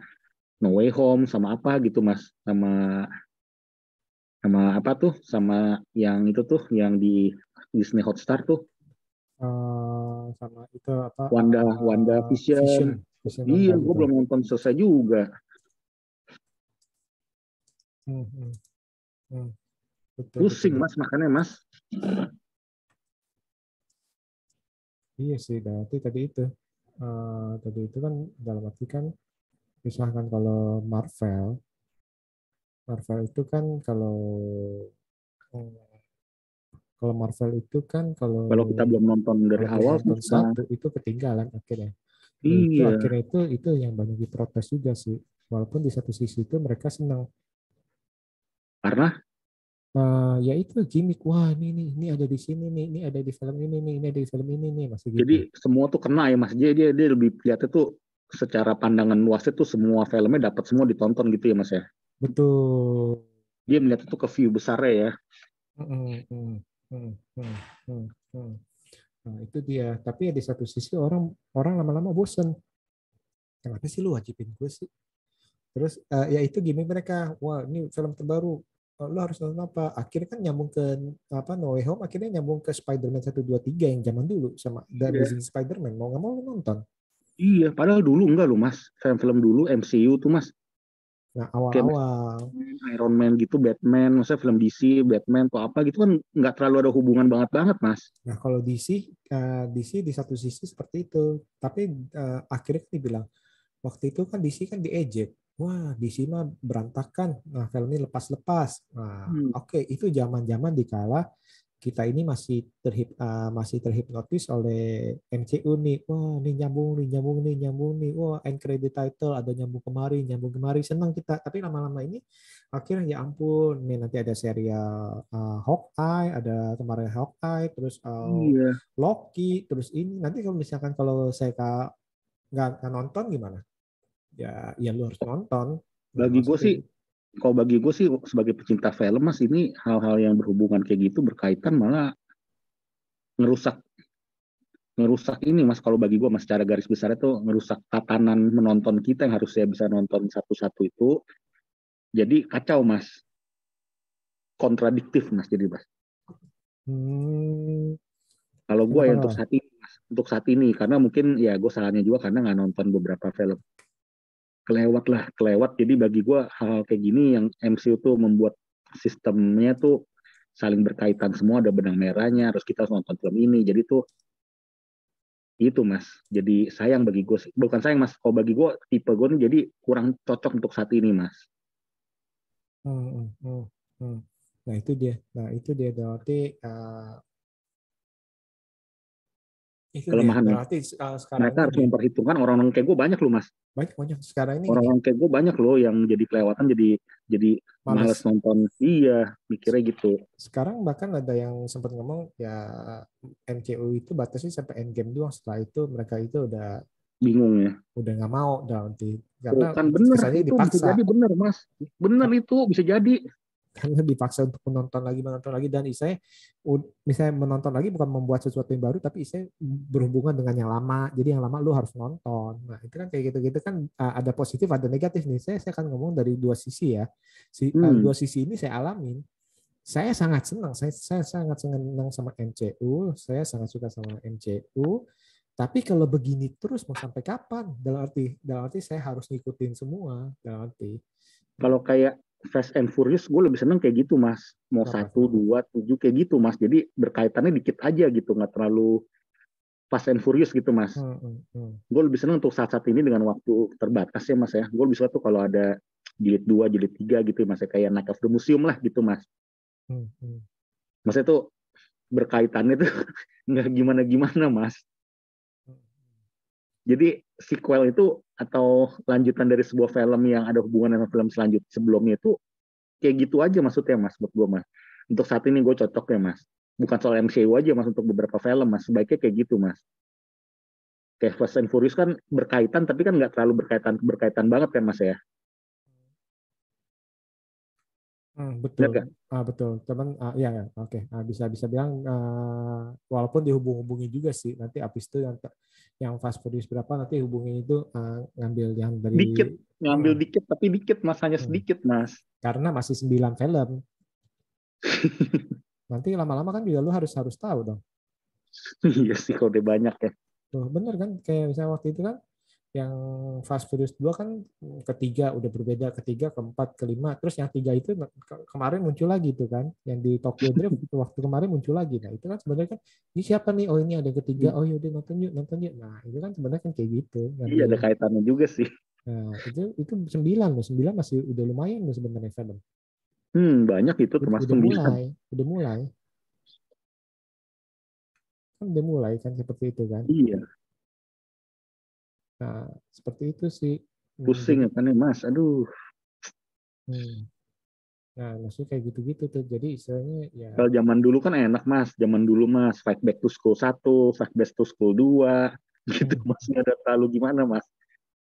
No Way Home, sama apa gitu Mas. Sama apa tuh, sama yang itu tuh, yang di Disney Hotstar tuh, sama itu apa? Wanda Vision. Vision, Vision Iya, Wanda gue betul. belum nonton selesai juga. Hmm, hmm, hmm. Betul, Pusing betul. Mas, makanya Mas. Iya sih, berarti tadi itu kan dalam arti kan, misalkan kalau Marvel, Marvel itu kan kalau Marvel itu kan Kalau kita belum nonton dari kalau belum awal, nonton nah, satu itu ketinggalan akhirnya. Nah, itu iya, akhirnya itu yang banyak diprotes juga sih. Walaupun di satu sisi itu mereka senang. karena Ya itu gimmick, wah ini ada di sini nih, ini ada di film ini ada di film ini nih, masih gitu. jadi semua tuh kena ya Mas. Dia lebih lihatnya tuh secara pandangan luasnya tuh semua filmnya dapat semua ditonton gitu ya Mas ya. Betul. Dia melihat itu ke view besarnya ya. Mm, mm, mm, mm, mm, mm. Nah, itu dia. Tapi ya di satu sisi orang orang lama-lama bosen. Kenapa sih lu wajibin gue sih? Terus ya itu gimmick mereka. Wah, ini film terbaru. Lu harus nonton apa? Akhirnya kan nyambung ke apa, No Way Home, akhirnya nyambung ke Spider-Man 1 2 3 yang zaman dulu sama The Iya, Amazing Spider-Man. Mau nggak mau lu nonton. iya. Padahal dulu enggak loh Mas. Film-film dulu MCU tuh Mas. Nah, Kayak awal-awal. Iron Man gitu, Batman, maksudnya film DC, Batman atau apa gitu kan nggak terlalu ada hubungan banget banget Mas. Nah, kalau DC di satu sisi seperti itu. Tapi akhirnya kan dibilang, waktu itu kan DC kan diejek. Wah, DC mah berantakan. Nah, film ini lepas-lepas. Nah, Hmm. oke, itu zaman-zaman dikala kita ini masih terhipnotis oleh MCU nih. Wah, ini nyambung nih. Wah, end credit title ada nyambung kemari. Senang kita. Tapi lama-lama ini akhirnya ya ampun, nih nanti ada serial Hawkeye, ada kemarin Hawkeye, terus Iya, Loki, terus ini nanti kalau misalkan kalau saya nggak nonton gimana? Ya lu harus nonton. Nah, bagi gue maksudnya sih, kalau bagi gue sih sebagai pecinta film Mas, ini hal-hal yang berhubungan kayak gitu berkaitan malah ngerusak ngerusak ini Mas. Kalau bagi gue Mas, secara garis besar itu ngerusak tatanan menonton kita yang harusnya bisa nonton satu-satu itu jadi kacau Mas, kontradiktif Mas, jadi Mas. hmm, Kalau gue ya kenapa? untuk saat ini karena mungkin ya gue salahnya juga karena nggak nonton beberapa film, kelewat. Jadi bagi gue hal-hal kayak gini yang MCU tuh membuat sistemnya tuh saling berkaitan, semua ada benang merahnya, harus kita harus nonton film ini, jadi tuh itu Mas, jadi sayang bagi gue, bukan sayang Mas, kalau bagi gue tipe gue nih jadi kurang cocok untuk saat ini Mas. Hmm, hmm, hmm, hmm. Nah itu dia berarti Kelemahannya sekarang mereka ini harus memperhitungkan orang-orang kayak gue banyak loh Mas, banyak banyak sekarang ini gini, orang-orang kayak gue banyak loh yang jadi kelewatan, jadi males males. nonton, iya mikirnya gitu. Sekarang bahkan ada yang sempat ngomong ya MCU itu batasnya sampai Endgame doang. Setelah itu mereka itu Bingung ya. udah nggak mau udah nanti karena Oh, kan bener, kesannya itu bisa dipaksa. jadi bener Mas, bener itu bisa jadi. Karena dipaksa untuk menonton lagi dan saya misalnya menonton lagi bukan membuat sesuatu yang baru tapi saya berhubungan dengan yang lama, jadi yang lama lu harus nonton. Nah itu kan kayak gitu-gitu kan, ada positif ada negatif nih. Saya akan ngomong dari dua sisi ya. Hmm. Dua sisi ini saya alamin. Saya sangat senang, saya sangat senang sama MCU, saya sangat suka sama MCU. Tapi kalau begini terus mau sampai kapan? Dalam arti saya harus ngikutin semua. Dalam arti. Kalau kayak Fast and Furious, gue lebih seneng kayak gitu, Mas. Mau Kenapa? 1, 2, 7 kayak gitu, Mas. Jadi berkaitannya dikit aja gitu, nggak terlalu Fast and Furious gitu, Mas. Gue lebih seneng untuk saat-saat ini dengan waktu terbatas ya, Mas ya. Gue lebih suka tuh kalau ada jilid 2, jilid 3 gitu, Mas. Kayak Night of the Museum lah gitu, Mas. Maksudnya tuh berkaitannya tuh nggak gimana-gimana, Mas. Jadi sequel itu atau lanjutan dari sebuah film yang ada hubungan dengan film selanjutnya sebelumnya itu kayak gitu aja maksudnya, Mas, buat gue, Mas. Untuk saat ini gue cocok ya, Mas. Bukan soal MCU aja, Mas, untuk beberapa film, Mas. Sebaiknya kayak gitu, Mas. Kayak Fast and Furious kan berkaitan, tapi kan nggak terlalu berkaitan banget kan, Mas ya. Lihat Betul. kan? Betul. Cuman ya, ya, oke. Bisa bilang walaupun dihubung-hubungi juga sih. Nanti habis itu yang Fast Furious berapa nanti hubungin itu ngambil yang Dikit, dari ngambil dikit, tapi dikit, Mas. Hanya sedikit, Mas. karena masih 9 film. Nanti lama-lama kan juga lu harus tahu dong. Iya sih, kalau udah banyak ya. Tuh, bener kan? Kayak misalnya waktu itu kan yang Fast Furious 2 kan ketiga udah berbeda, ketiga, keempat, kelima, terus yang 3 itu kemarin muncul lagi tuh kan, yang di Tokyo Drift waktu kemarin muncul lagi. Nah itu kan sebenarnya kan ini siapa nih? Oh ini ada yang ketiga. Oh yaudah nonton yuk. Nah itu kan sebenarnya kan kayak gitu. Iya, ada kaitannya juga sih. Nah itu 9 loh, 9 masih udah lumayan loh sebenarnya film. Banyak itu termasuk 9. Udah mulai kan seperti itu kan. Iya, Nah seperti itu sih. pusing ya kan ya, Mas. Aduh. Nah, maksudnya kayak gitu-gitu tuh. Jadi istilahnya ya. Kalau zaman dulu kan enak, Mas. Zaman dulu, Mas. Fight Back to School 1, Fight Back to School 2. Gitu, Mas. Nggak ada terlalu gimana, Mas.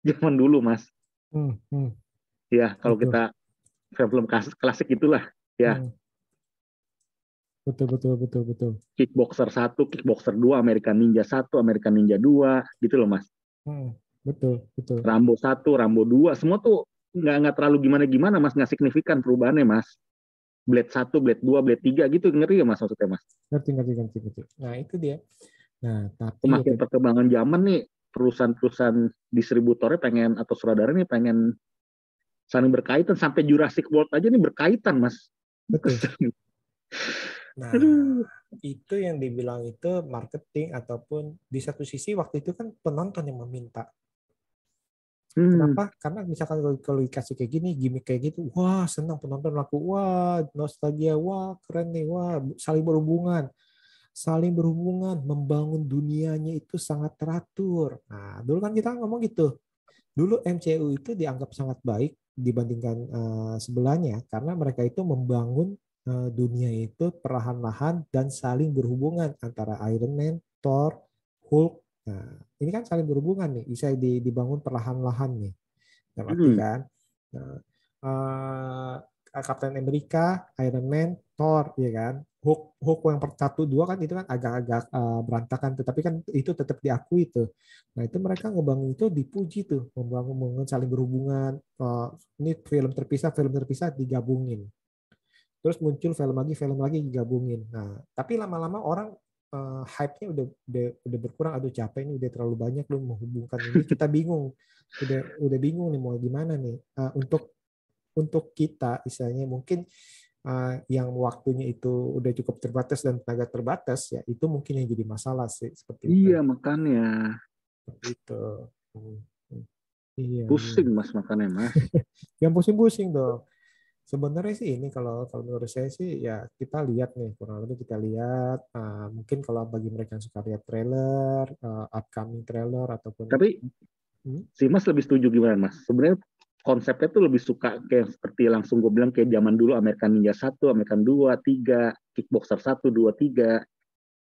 Zaman dulu, Mas. Ya, kalau Betul. kita film klasik itulah. Ya. Betul. Kickboxer 1, Kickboxer 2, American Ninja 1, American Ninja 2. Gitu loh, Mas. Betul. Rambo 1, Rambo 2. Semua tuh nggak terlalu gimana-gimana, Mas. Nggak signifikan perubahannya, Mas. Blade 1, Blade 2, Blade 3 gitu. Ngeri ya, Mas, maksudnya, Mas. Ngerti. Nah, itu dia. Nah, tapi Semakin perkembangan zaman nih, perusahaan-perusahaan distributornya pengen, atau sutradara nih pengen saling berkaitan. Sampai Jurassic World aja nih berkaitan, Mas. betul. Nah, itu yang dibilang itu marketing ataupun di satu sisi waktu itu kan penonton yang meminta. Kenapa? Karena misalkan kalau dikasih kayak gini, gimmick kayak gitu, wah senang penonton laku, wah nostalgia, wah keren nih, wah saling berhubungan, membangun dunianya itu sangat teratur. Nah, dulu kan kita ngomong gitu. Dulu MCU itu dianggap sangat baik dibandingkan sebelahnya karena mereka itu membangun dunia itu perlahan-lahan dan saling berhubungan antara Iron Man, Thor, Hulk. Nah, ini kan saling berhubungan nih, bisa dibangun perlahan-lahan nih. Berarti kan Captain America, Iron Man, Thor, ya kan. Hulk yang 1, 2 kan itu kan agak-agak berantakan, tetapi kan itu tetap diakui tuh. Nah itu mereka ngebangun itu dipuji tuh, membangun saling berhubungan. Ini film terpisah digabungin. Terus muncul film lagi digabungin. Nah tapi lama-lama orang hype-nya udah berkurang. Aduh capek ini udah terlalu banyak lu menghubungkan ini. Kita bingung, udah bingung nih mau gimana nih. Untuk kita, misalnya mungkin yang waktunya itu udah cukup terbatas dan tenaga terbatas, ya itu mungkin yang jadi masalah sih seperti itu. Iya, makanya. Seperti itu. Iya. Pusing, Mas, makanya, Mas. Yang pusing-pusing dong. Sebenarnya sih ini kalau menurut saya sih ya kita lihat nih, kurang lebih kita lihat mungkin kalau bagi mereka yang suka lihat trailer, upcoming trailer ataupun Tapi si Mas lebih setuju gimana, Mas? Sebenarnya konsepnya tuh lebih suka kayak seperti langsung gue bilang kayak zaman dulu American Ninja 1, American 2, 3, Kickboxer 1, 2, 3,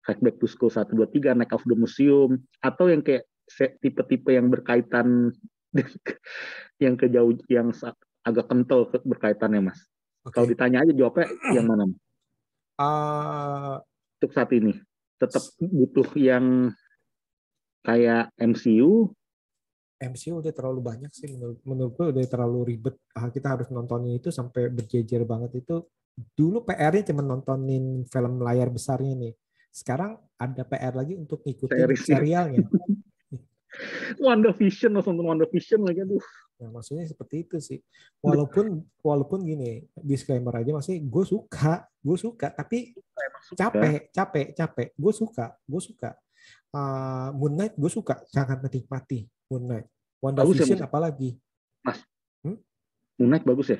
Fight Back to School 1, 2, 3, Night of the Museum, atau yang kayak tipe-tipe yang berkaitan yang kejauh, yang agak kental berkaitannya, Mas. Okay. Kalau ditanya aja jawabnya yang mana? Untuk saat ini tetap butuh yang kayak MCU udah terlalu banyak sih menurut gue, udah terlalu ribet. Kita harus nontonnya itu sampai berjejer banget itu. Dulu PR-nya cuma nontonin film layar besarnya nih. Sekarang ada PR lagi untuk ngikutin Series. serialnya. WandaVision, langsung nonton WandaVision lagi, aduh. Nah, maksudnya seperti itu sih. Walaupun gini, disclaimer aja, maksudnya gue suka, tapi capek. Gue suka. Moon Knight gue suka, sangat menikmati Moon Knight. Bagus ya, WandaVision Mas? apalagi. Mas, Moon Knight bagus ya?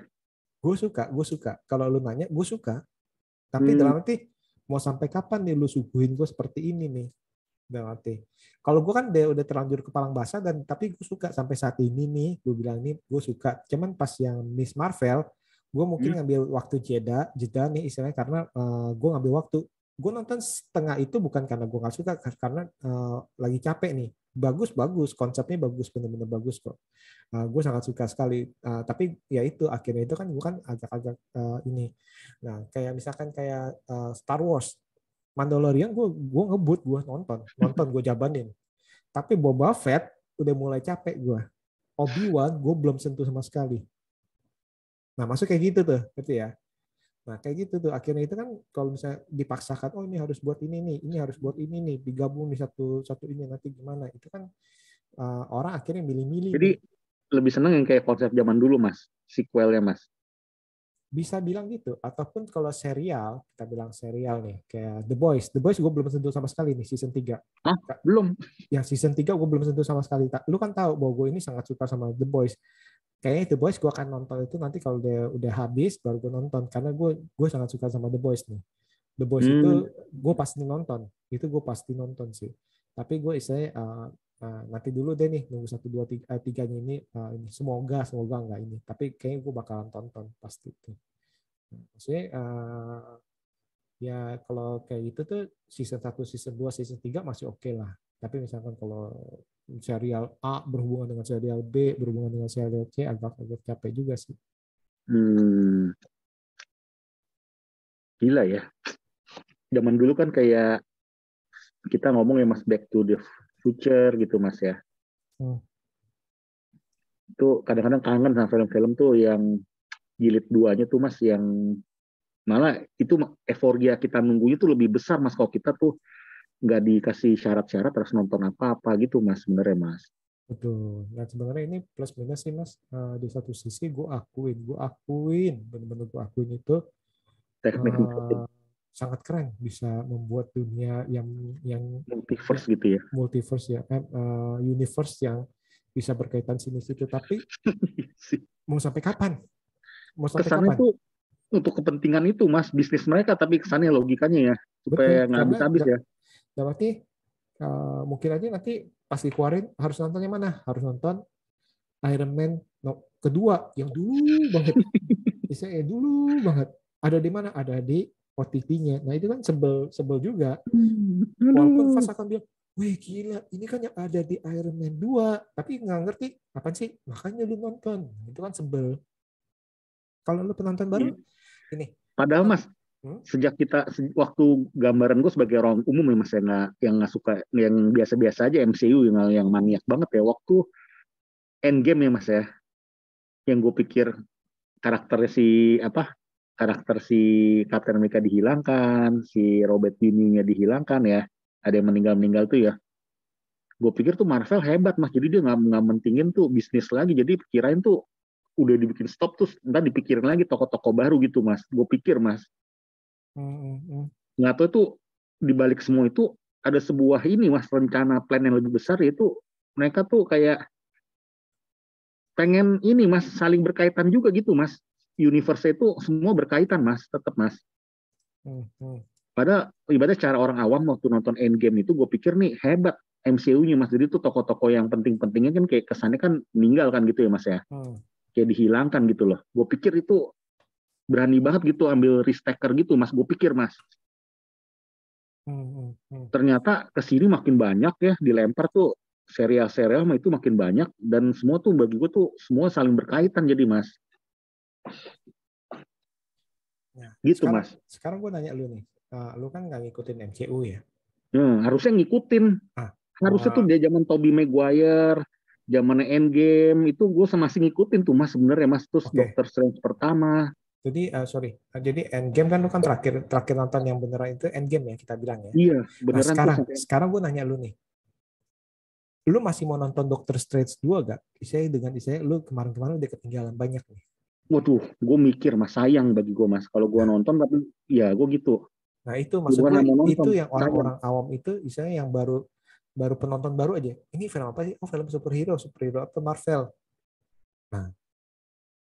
Gue suka. Kalau lu nanya, gue suka. Tapi Hmm. dalam arti, mau sampai kapan nih lu suguhin gue seperti ini nih? Dalam arti, kalau gue kan udah terlanjur kepalang basah, tapi gue suka sampai saat ini nih, gue bilang ini gue suka. Cuman pas yang Miss Marvel, gue mungkin ngambil waktu jeda nih istilahnya, karena gue ngambil waktu. Gue nonton setengah itu bukan karena gue nggak suka, karena lagi capek nih. Bagus, konsepnya bagus, benar-benar bagus kok. Gue sangat suka sekali. Tapi ya itu akhirnya itu kan gue kan agak-agak ini. Nah, kayak misalkan kayak Star Wars, Mandalorian gue ngebut, gue nonton gue jabanin. Tapi Boba Fett udah mulai capek gue. Obi-Wan gue belum sentuh sama sekali. Nah, masuk kayak gitu tuh, gitu ya. Nah, kayak gitu tuh. Akhirnya itu kan kalau misalnya dipaksakan, oh ini harus buat ini nih, ini harus buat ini nih, digabung di satu ini nanti gimana? Itu kan orang akhirnya milih-milih Jadi nih. lebih seneng yang kayak konsep zaman dulu, Mas. Sequelnya, Mas. Bisa bilang gitu, ataupun kalau serial, kita bilang serial nih, kayak The Boys gue belum sentuh sama sekali nih season 3. Hah? Belum. Yang season 3 gue belum sentuh sama sekali. Lu kan tahu bahwa gue ini sangat suka sama The Boys. Kayaknya The Boys gue akan nonton itu nanti kalau udah habis baru gue nonton, karena gue sangat suka sama The Boys nih. The Boys itu gue pasti nonton. Itu gue pasti nonton sih. Tapi gue istilahnya nanti dulu deh nih, nunggu 1, 2, 3, tiganya ini semoga enggak ini. Tapi kayaknya gue bakalan tonton pasti itu. Maksudnya ya kalau kayak gitu tuh season 1, season 2, season 3 masih oke lah. Tapi misalkan kalau serial A berhubungan dengan serial B, berhubungan dengan serial C, agak capek juga sih. Gila ya. Zaman dulu kan kayak kita ngomong ya, Mas, Back to the Future gitu, Mas ya. Itu kadang-kadang kangen sama film-film tuh yang jilid 2-nya tuh, Mas, yang malah itu euforia kita nunggunya tuh lebih besar, Mas, kalau kita tuh nggak dikasih syarat-syarat harus nonton apa-apa gitu, Mas, sebenarnya, Mas. Betul. Nah, sebenarnya ini plus minus sih, Mas. Di satu sisi gue akuin, benar-benar gue akuin itu Teknik sangat keren, bisa membuat dunia yang multiverse gitu ya. Multiverse ya, universe yang bisa berkaitan sini situ. Tapi mau sampai kapan? Kesannya tuh untuk kepentingan itu, Mas, bisnis mereka, tapi kesannya logikanya ya supaya nggak habis-habis ya. Berarti mungkin aja nanti pas dikeluarin harus nonton yang mana? Harus nonton Iron Man kedua yang dulu banget. Misalnya dulu banget. Ada di mana? Ada di OTT-nya. Nah, itu kan sebel juga. Walaupun Fas akan bilang, wih gila, ini kan yang ada di Iron Man 2. Tapi nggak ngerti, apaan sih? Makanya lu nonton. Itu kan sebel. Kalau lu penonton baru, ini. Padahal, Mas, sejak waktu gambaran gue sebagai orang umum ya, Mas, yang nggak suka, yang biasa-biasa aja MCU, yang maniak banget ya, waktu Endgame ya, Mas ya, yang gue pikir karakter si Captain America dihilangkan, si Robert Downey-nya dihilangkan ya, ada yang meninggal tuh ya. Gue pikir tuh Marvel hebat, Mas, jadi dia nggak mentingin tuh bisnis lagi, jadi kirain tuh udah dibikin stop, terus ntar dipikirin lagi toko-toko baru gitu, Mas. Gue pikir, Mas. Nggak tahu tuh dibalik semua itu ada sebuah ini, Mas, rencana plan yang lebih besar, yaitu mereka tuh kayak pengen ini, Mas, saling berkaitan juga gitu, Mas. Universe itu semua berkaitan, Mas, tetap, Mas. Padahal ibaratnya cara orang awam waktu nonton Endgame itu gue pikir nih hebat MCU-nya, Mas. Jadi tuh tokoh-tokoh yang penting-pentingnya kan kayak kesannya kan meninggal kan gitu ya, Mas ya. Kayak dihilangkan gitu loh. Gue pikir itu berani banget gitu ambil risk taker gitu, Mas. Gue pikir, Mas. Ternyata kesini makin banyak ya, dilempar tuh serial-serial itu makin banyak, dan semua tuh bagi gue tuh semua saling berkaitan jadi, Mas. Nah, gitu, sekarang, Mas. Sekarang gue nanya lu nih, lu kan nggak ngikutin MCU ya? Harusnya ngikutin. Harusnya tuh dia zaman Tobey Maguire, zaman Endgame itu gue masih ngikutin tuh, Mas, sebenarnya, Mas. Terus Doctor Strange pertama. Jadi Endgame kan lu kan terakhir terakhir nonton yang beneran itu Endgame ya kita bilang ya. Iya, Nah beneran tuh sampai sekarang gue nanya lu nih, lu masih mau nonton Doctor Strange 2 gak? Isai lu kemarin-kemarin udah ketinggalan banyak nih. waduh, gue mikir mas, sayang bagi gue mas kalau gue nonton, tapi ya gue gitu. Nah itu Gue maksud bukan gue, nggak mau itu nonton, yang sayang. orang-orang awam itu istilahnya yang baru baru penonton baru aja. Ini film apa sih? Oh film superhero apa Marvel. Nah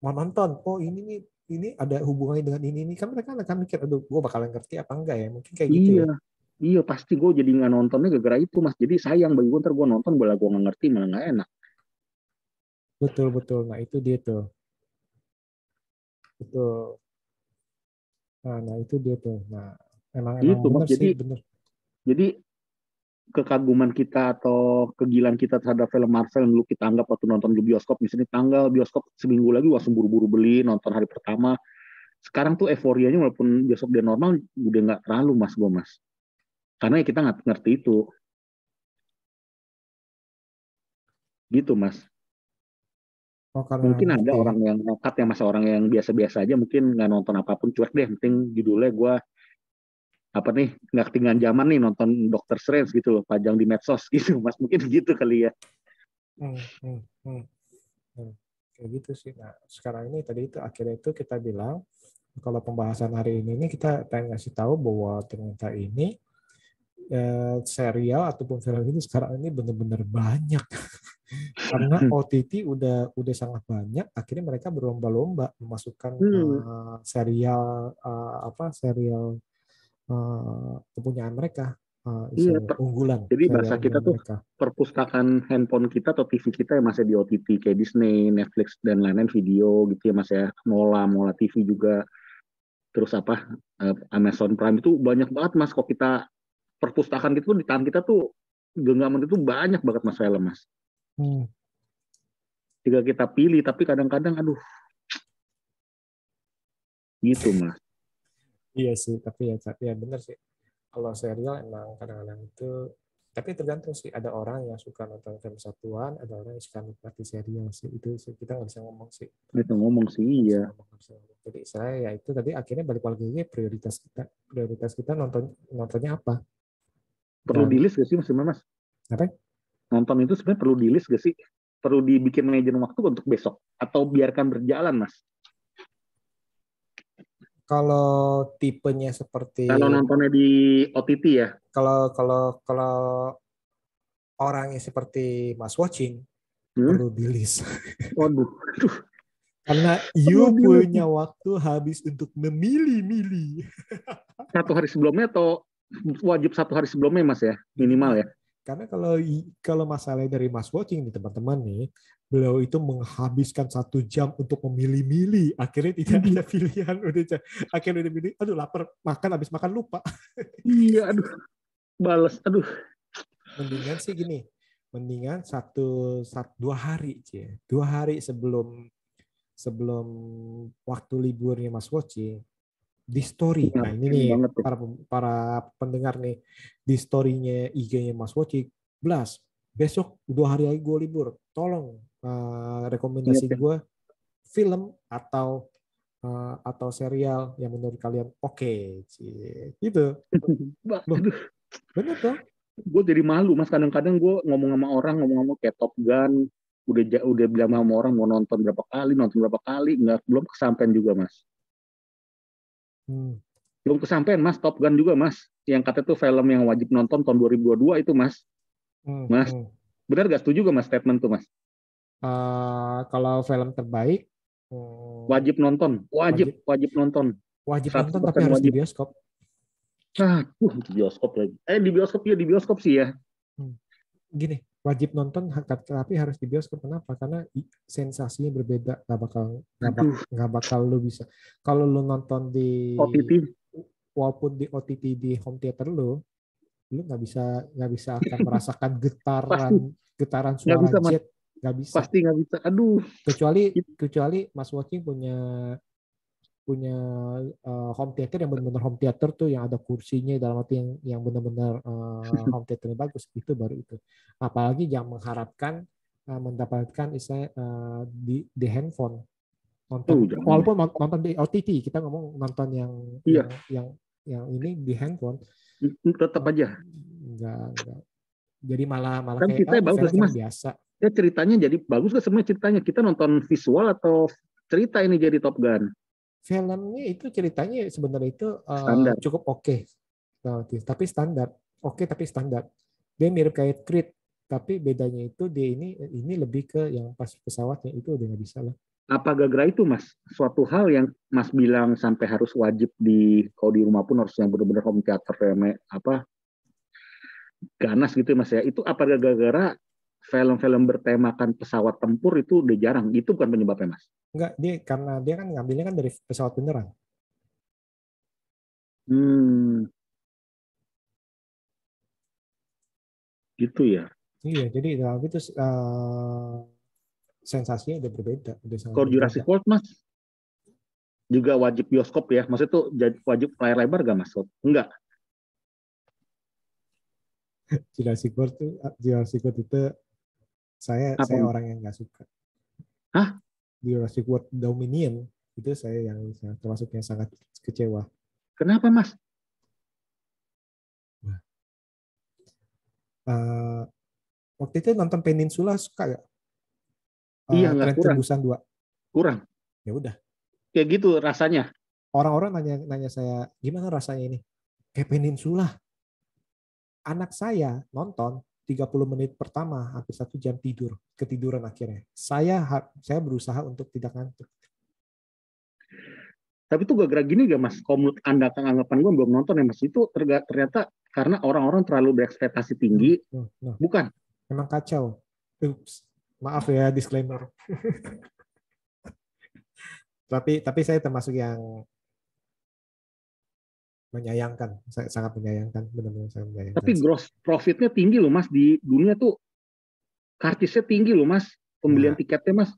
mau nonton, oh ini nih ini ada hubungannya dengan ini kan mereka akan mikir, aduh gue bakalan ngerti apa enggak ya, mungkin kayak gitu Iya, ya. iya pasti gue jadi nggak nontonnya gara-gara itu mas. Jadi sayang bagi gue, ntar gue nonton bola gue nggak ngerti malah nggak enak. Betul betul. Nah itu dia tuh, betul. Nah itu dia tuh. Nah emang emang Gitu mas. bener sih, bener. Jadi kekaguman kita atau kegilaan kita terhadap film Marvel yang dulu kita anggap waktu nonton di bioskop, misalnya tanggal bioskop seminggu lagi langsung buru-buru beli nonton hari pertama. Sekarang tuh euforianya walaupun bioskop dia normal udah nggak terlalu mas gue mas. Karena ya kita nggak ngerti itu, gitu mas. Oh karena Mungkin ada ngerti ya. orang yang nekat yang masa orang yang biasa-biasa aja mungkin nggak nonton apapun cuek deh, penting judulnya gue apa nih nggak ketinggalan zaman nih nonton Doctor Strange gitu loh, pajang di medsos gitu mas, mungkin gitu kali ya. Hmm, hmm, hmm, hmm. Kayak gitu sih. Nah sekarang ini tadi itu akhirnya itu kita bilang kalau pembahasan hari ini kita pengen ngasih tahu bahwa ternyata ini serial ataupun film ini sekarang ini benar-benar banyak. Karena OTT udah sangat banyak, akhirnya mereka berlomba-lomba memasukkan Hmm, serial serial kepunyaan mereka, iya, misalnya unggulan jadi bahasa serial kita unggulan tuh mereka. perpustakaan handphone kita atau TV kita yang masih di OTT kayak Disney, Netflix dan lain-lain video gitu ya mas ya, Mola TV juga, terus apa Amazon Prime itu banyak banget mas. Kok kita perpustakaan gitu di tangan kita tuh genggaman itu banyak banget mas film mas. Hmm, Tinggal kita pilih tapi kadang-kadang aduh gitu mas. iya sih, tapi ya benar sih. Kalau serial emang kadang-kadang itu, tapi tergantung sih. Ada orang yang suka nonton film satuan, ada orang yang suka nikmati serial sih. Itu sih kita nggak bisa ngomong sih. Itu ngomong sih Nggak bisa iya. ngomong, nggak bisa ngomong. Jadi saya ya itu tadi akhirnya balik lagi ke prioritas kita nontonnya apa. Perlu di Dan list gak sih mas? apa? Nonton itu sebenarnya perlu di list gak sih? Perlu dibikin manajemen waktu untuk besok atau biarkan berjalan mas? Kalau tipenya seperti, Kalau nontonnya di OTT ya. kalau kalau kalau orangnya seperti Mas Watching, Hmm? perlu di list. Waduh, aduh, Karena perlu you di list. punya waktu habis untuk memilih-milih. Satu hari sebelumnya atau wajib satu hari sebelumnya mas ya? Minimal Minimal. ya? Karena kalau masalahnya dari Mas Watching nih teman-teman nih, beliau itu menghabiskan 1 jam untuk memilih-milih. Akhirnya tidak ada pilihan. Akhirnya udah pilih, aduh lapar, habis makan lupa. Iya, aduh, balas, aduh. Mendingan sih gini, mendingan 2 hari, 2 hari sebelum sebelum waktu liburnya Mas Watching, di story. Iya, Nah ini ini nih banget tuh. para pendengar nih, di storynya IG-nya Mas Woci, Blas, besok 2 hari lagi gue libur, tolong Ingat rekomendasi ya. gue film atau serial yang menurut kalian oke, gitu. Loh, Aduh, bener dong. gue jadi malu mas. Kadang-kadang gue ngomong kayak Top Gun. Udah bilang sama orang mau nonton berapa kali, nggak belum kesampaian juga mas. Hmm, Belum kesampaian mas. Top Gun juga mas. Yang kata tuh film yang wajib nonton tahun 2022 itu mas. hmm, Mas, hmm. benar gak setuju gak mas statement tuh mas? Kalau film terbaik, Wajib nonton, wajib wajib wajib nonton, wajib nonton tapi 100% harus di wajib. bioskop. Nah, di bioskop lagi. Di bioskop ya, di bioskop sih ya. Hmm. Gini, wajib nonton tapi harus di bioskop. Kenapa? Karena sensasinya berbeda. Aduh, Nggak bakal lu bisa. Kalau lu nonton OTT walaupun di OTT di home theater lu nggak bisa akan merasakan getaran pasti getaran nggak suara bisa mas, jet, nggak bisa. pasti nggak bisa. Aduh, Kecuali kecuali Mas Watching punya punya home theater yang benar-benar home theater tuh yang ada kursinya, dalam arti yang benar-benar home theaternya bagus, itu baru itu. Apalagi yang mengharapkan mendapatkan istilah di handphone. Nonton jangan. walaupun nonton di OTT, kita ngomong nonton yang Iya. yang ini di handphone Tetap aja. enggak. Jadi malah Kan kayak kita ini bagus film-film Mas. biasa. Ya ceritanya jadi bagus gak sebenarnya ceritanya? Kita nonton visual atau cerita ini jadi Top Gun? Filmnya itu ceritanya sebenarnya itu Standar. cukup oke. Tapi standar. Oke tapi standar. Dia mirip kayak Creed, tapi bedanya itu dia ini lebih ke yang pas pesawatnya itu udah nggak bisa lah. Apa gara-gara itu Mas? Suatu hal yang Mas bilang sampai harus wajib kalau di rumah pun harus yang benar-benar home theater apa ganas gitu Mas ya. Itu apa gara-gara film-film bertemakan pesawat tempur itu udah jarang? Itu bukan penyebabnya Mas? Enggak, karena dia kan ngambilnya kan dari pesawat beneran. Gitu ya. Iya, jadi dalam itu sensasinya udah berbeda, udah sangat Kalau berbeda. Jurassic World Mas juga wajib bioskop ya? Maksudnya tuh wajib layar lebar gak Mas? Enggak. Jurassic World itu saya orang yang nggak suka. Hah? Jurassic World Dominion itu saya yang termasuk yang sangat kecewa. Kenapa Mas? Waktu itu nonton Peninsula suka ya? Iya, nggak Tren kurang. Tebusan 2. Kurang. Ya udah. Kayak gitu rasanya. Orang-orang nanya saya, gimana rasanya ini? Kayak Peninsula. Anak saya nonton 30 menit pertama hampir 1 jam ketiduran akhirnya. Saya berusaha untuk tidak ngantuk. Tapi itu gara-gara gini gak Mas? Kalau menurut Anda, anggapan gue belum nonton ya Mas, itu ternyata karena orang-orang terlalu berekspektasi tinggi. Bukan? Memang kacau. Ups. Maaf ya disclaimer. tapi saya termasuk yang menyayangkan. Saya sangat menyayangkan, benar-benar saya menyayangkan. Tapi gross profitnya tinggi loh Mas, di dunia tuh kartisnya tinggi loh Mas, pembelian tiketnya Mas.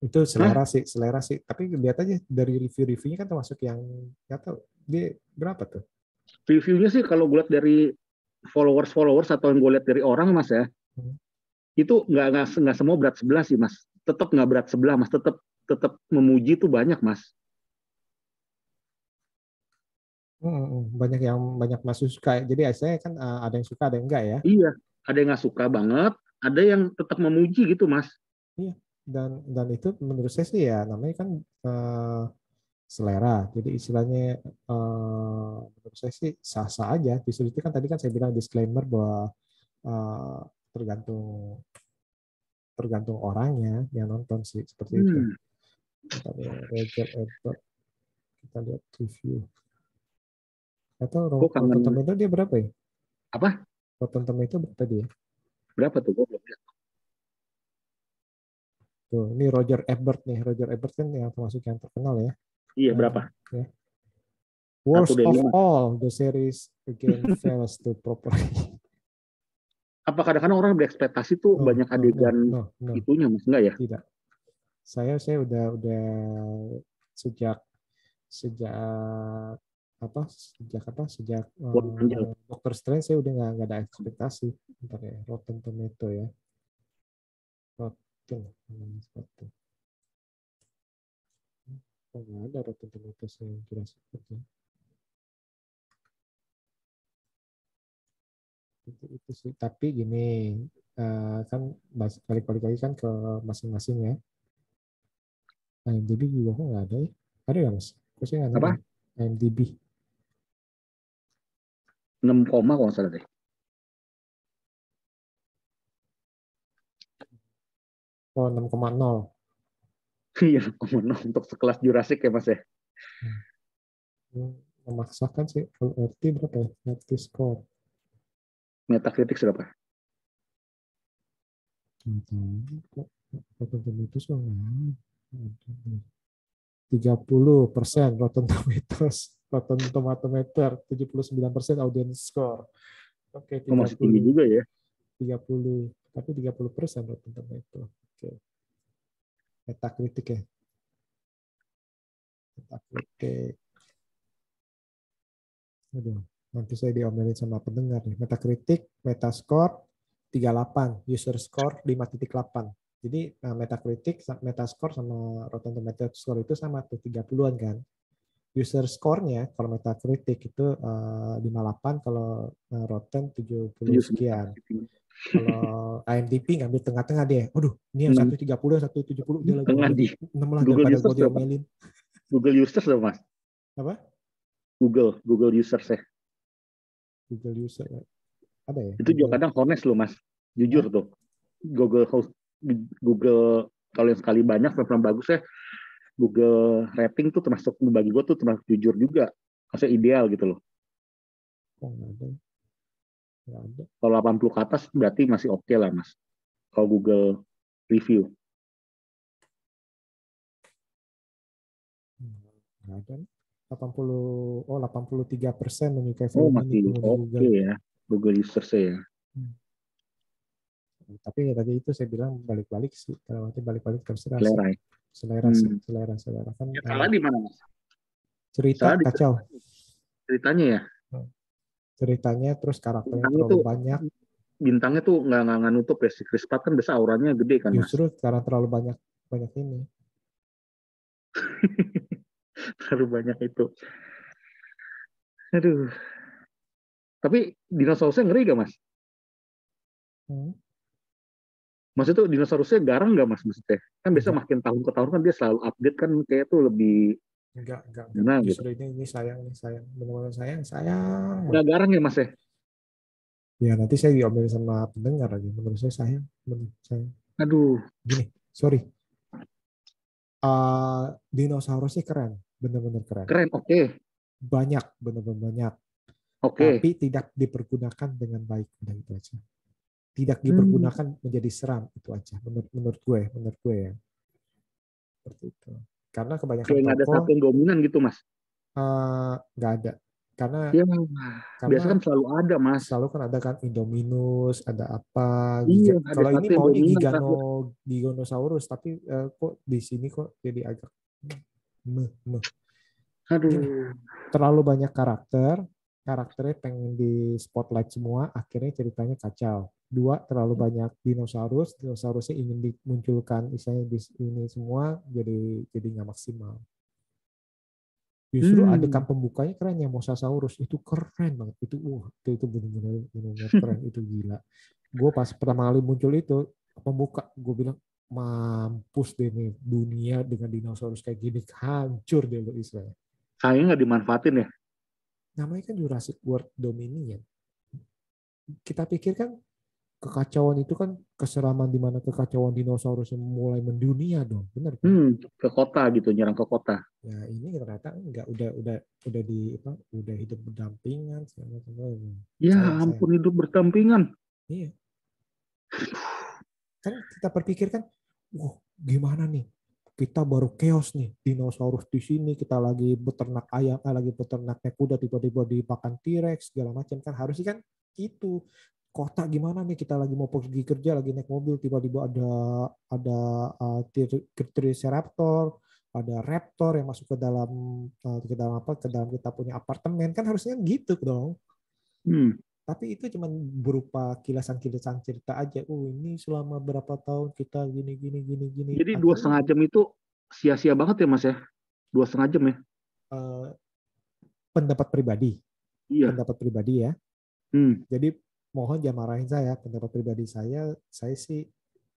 Itu selera sih. Tapi lihat aja dari review-reviewnya kan termasuk yang nggak tahu dia berapa tuh. Reviewnya sih kalau gue lihat dari followers atau yang gue lihat dari orang Mas ya, itu nggak semua berat sebelah sih Mas. Tetap nggak berat sebelah Mas, tetap memuji tuh banyak Mas. Banyak masuk suka. Jadi saya kan ada yang suka ada yang enggak ya. Iya, ada yang nggak suka banget, ada yang tetap memuji gitu Mas. Iya, dan itu menurut saya sih ya namanya kan selera. Jadi istilahnya menurut saya sih sah-sah aja. Justru itu kan tadi kan saya bilang disclaimer bahwa tergantung orangnya yang nonton sih seperti itu. Kita lihat review. Atau Rotten Tomato dia berapa ya? Apa? Rotten Tomato berapa dia? Berapa tuh? Gue belum lihat. Tuh, ini Roger Ebert nih. Roger Ebert kan yang termasuk yang terkenal ya. Iya, berapa? Ya. Worst of all, the series again fails to properly. Apa kadang-kadang orang berekspektasi tuh banyak adegan itunya Mas? Enggak ya? Tidak. Saya udah sejak Dr. Strange saya udah nggak ada ekspektasi. Bentar ya, Rotten Tomato ya. Rotten. Nggak ada Rotten Tomato yang jelas seperti itu sih. Tapi gini, kan balik-balik kan ke masing-masing ya. IMDb juga kok nggak ada ya? Ada nggak Mas? Kok saya nggak ada? IMDb 6, kalau nggak salah deh. Oh, 6,0. Iya, 6,0 untuk sekelas Jurassic ya Mas ya. Memaksakan sih. Kalau RT berapa ya? RT score. Metacritic berapa? Rotten Tomatoes 30% Rotten Tomatoes. Rotten Tomatometer 79% audience score. Oke, 30. Masih tinggi juga ya. 30, tapi 30% Rotten Tomatoes. Oke. Metacritic ya. Metacritic. Aduh, nanti saya diomelin sama pendengar nih. Metacritic, Metascore 38, user score 5.8. Jadi Metacritic, Metascore sama Rotten Tomatoes score itu sama tuh 30-an kan. User score-nya kalau Metacritic itu 58, kalau Rotten 70 sekian. Kalau IMDb ngambil tengah-tengah deh. Waduh, ini yang 130, 170 dia lagi Tengah di 6 lah Google daripada users gue berapa? diomelin. Google users dong Mas. Apa? Google users ya. Google user ada ya? Itu juga kadang honest loh Mas. Jujur tuh. Google kalau yang sekali banyak film bagus ya, Google rating tuh termasuk bagi gue tuh termasuk jujur juga. Maksudnya ideal gitu loh. Oh, nggak ada. Nggak ada. Kalau 80 ke atas berarti masih oke lah Mas. Kalau Google review. Nggak ada. 83% menyukai Oh film ini masih pengguna oke Google. ya. Google users ya. Tapi ya tadi itu saya bilang balik-balik sih. Kalau nanti balik-balik terserah sih. Selera. Selera sih. Selera kan. Ya, salah di mana Mas? Cerita Salah di kacau. ceritanya ya. Ceritanya terus karakternya terlalu banyak. Bintangnya tuh nggak nutup ya. Si Chris Pratt kan biasa auranya gede kan Mas. Justru karena terlalu banyak ini. Terlalu banyak itu. Aduh. Tapi dinosaurusnya ngeri gak Mas? Maksudnya tuh dinosaurusnya garang nggak Mas maksudnya? Kan biasa makin tahun ke tahun kan dia selalu update kan kayak tuh lebih enggak. Nah, Justru gitu. ini sayang. Benar-benar sayang. Nggak garang ya Mas ya? Ya nanti saya diomelin sama pendengar lagi. Menurut saya sayang. Aduh. Gini, sorry. Dinosaurusnya keren. Benar-benar keren. Keren, oke. Banyak, benar-benar banyak. Oke. Tapi tidak dipergunakan dengan baik. Udah itu aja. Tidak dipergunakan menjadi seram, itu aja. Menurut gue ya. Seperti itu. Karena kebanyakan Kayak nggak ada tokoh satu yang dominan gitu Mas. nggak ada. Karena biasa kan selalu ada Mas. Selalu kan ada kan Indominus, ada apa. Iya, kalau ada ini satu yang maunya dominan Giganosaurus, tapi kok di sini kok jadi agak Aduh. Gini, terlalu banyak karakternya pengen di spotlight semua, akhirnya ceritanya kacau. 2, terlalu banyak dinosaurusnya ingin dimunculkan misalnya di ini semua, jadi nggak maksimal. Justru adegan pembukanya keren ya, Mosasaurus itu keren banget, itu benar-benar keren, itu gila. Gue pas pertama kali muncul itu pembuka, gue bilang mampus deh nih, dunia dengan dinosaurus kayak gini hancur deh lo Israel. Sayangnya nggak dimanfaatin ya. Namanya kan Jurassic World Dominion. Kita pikir kan kekacauan itu kan keseraman di mana kekacauan dinosaurus mulai mendunia dong, benar kan? Ke kota gitu, nyerang ke kota. Ya ini ternyata enggak, udah hidup berdampingan segala macam. Ya ampun, hidup berdampingan. Iya. Kan kita berpikir kan, gimana nih? Kita baru chaos nih, dinosaurus di sini, kita lagi beternak ayam, lagi beternaknya kuda, tiba-tiba dimakan T-Rex segala macam kan, harusnya kan itu. Kota gimana nih, kita lagi mau pergi kerja, lagi naik mobil, tiba-tiba ada Triceratops, ada raptor yang masuk ke dalam kita punya apartemen, kan harusnya gitu dong. Tapi itu cuma berupa kilasan-kilasan cerita aja. Ini selama berapa tahun kita gini. Jadi 2,5 jam itu sia-sia banget ya Mas ya? 2,5 jam ya? Pendapat pribadi. Iya. Pendapat pribadi ya. Jadi mohon jangan marahin saya. Pendapat pribadi saya sih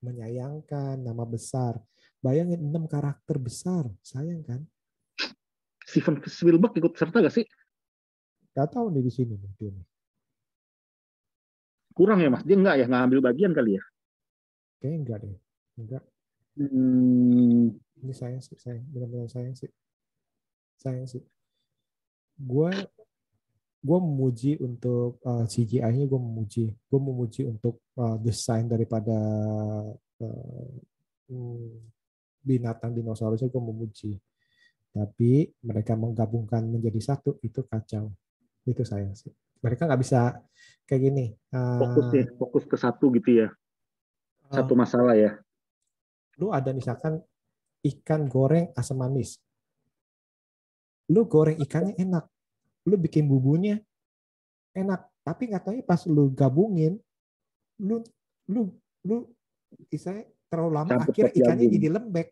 menyayangkan nama besar. Bayangin 6 karakter besar, sayang kan? Steven Spielberg ikut serta gak sih? Gak tahu nih di sini nih. Kurang ya Mas, dia nggak ambil bagian kali ya? Kayaknya enggak. Ini sayang sih, benar-benar sayang sih. Gue memuji untuk CGI-nya, gue memuji untuk desain daripada binatang dinosaurusnya, gue memuji. Tapi mereka menggabungkan menjadi satu, itu kacau. Itu sayang sih. Mereka nggak bisa kayak gini. Fokus ke satu gitu ya. Satu masalah ya. Lu ada misalkan ikan goreng asam manis. Lu goreng ikannya enak. Lu bikin bumbunya enak. Tapi nggak tahu pas lu gabungin, lu terlalu lama Campur akhirnya sop ikannya jagung. jadi lembek.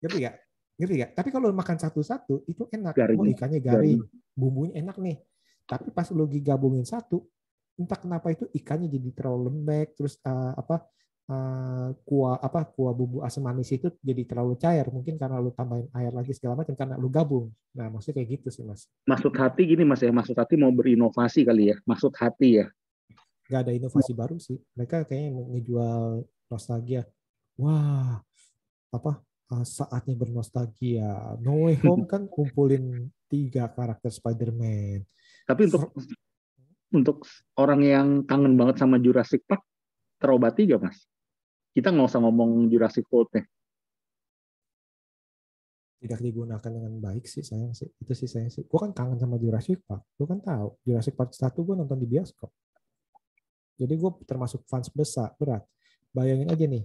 Ngerti gak? Ngerti gak? Tapi kalau makan satu-satu itu enak. Garing. Oh, ikannya garing, bumbunya enak nih. Tapi pas lu gabungin satu, entah kenapa itu ikannya jadi terlalu lembek, terus kuah bumbu asam manis itu jadi terlalu cair. Mungkin karena lu tambahin air lagi segala macam karena lu gabung. Nah, maksudnya kayak gitu sih, Mas. Maksud hati gini Mas ya, maksud hati mau berinovasi kali ya. Maksud hati ya. Gak ada inovasi baru sih. Mereka kayaknya ngejual nostalgia. Wah, saatnya bernostalgia. No Way Home kan kumpulin 3 karakter Spider-Man. Tapi untuk orang yang kangen banget sama Jurassic Park, terobati gak Mas? Kita nggak usah ngomong Jurassic World nih. Tidak digunakan dengan baik sih, sayang sih. Itu sih sayang sih. Gue kan kangen sama Jurassic Park. Gue kan tahu Jurassic Park 1 gue nonton di bioskop. Jadi gue termasuk fans besar, berat. Bayangin aja nih,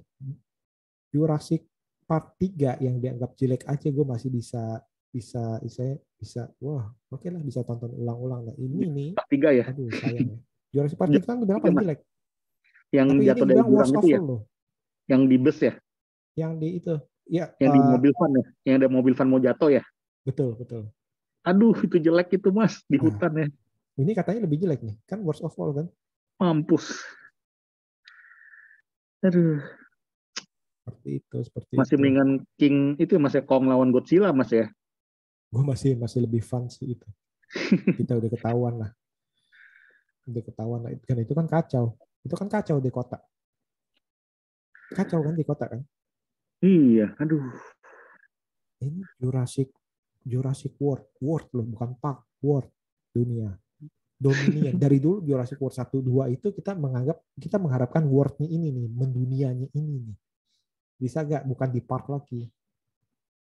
Jurassic Part 3 yang dianggap jelek aja gue masih bisa wah oke lah bisa tonton ulang-ulang. Nah ini nih, Part 3 ya? aduh sayang ya. Jurassic Park 3 kan dibilang paling jelek. Yang tapi jatuh ini dari dibilang jurang worst of itu ya? all loh. Yang di bus ya? Yang di itu. Ya, yang di mobil van ya? Yang ada mobil van mau jatuh ya? Betul. Aduh, itu jelek itu Mas, di hutan ya. Ini katanya lebih jelek nih, kan worst of all kan? Mampus. Aduh. Seperti masih itu. Mendingan King itu Mas ya, Kong lawan Godzilla Mas ya. Gue masih lebih fun sih itu. Kita udah ketahuan lah. Kan itu kan kacau. Itu kan kacau di kota. Kacau kan di kota kan? Iya, aduh. Ini Jurassic World loh, bukan Park, World, dunia. Dominion. Dari dulu Jurassic World 1 2 itu kita mengharapkan world-nya ini nih, mendunianya ini nih. Bisa gak bukan di park lagi.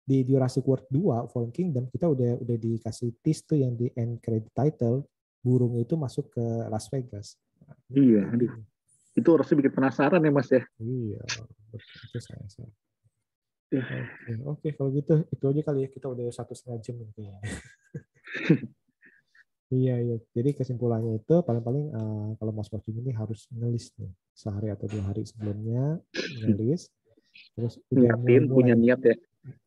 Di Jurassic World 2 Fallen Kingdom kita udah dikasih tease tuh yang di end credit title, burung itu masuk ke Las Vegas. Nah, iya, aduh. Itu harusnya bikin penasaran ya Mas ya. Iya, itu saya. Oke, kalau gitu itu aja kali ya, kita udah 1,5 jam kayaknya. Iya. Jadi kesimpulannya itu paling kalau mau watching ini harus ngelis nih sehari atau 2 hari sebelumnya, ngelis. Terus udah mulai punya niat ya.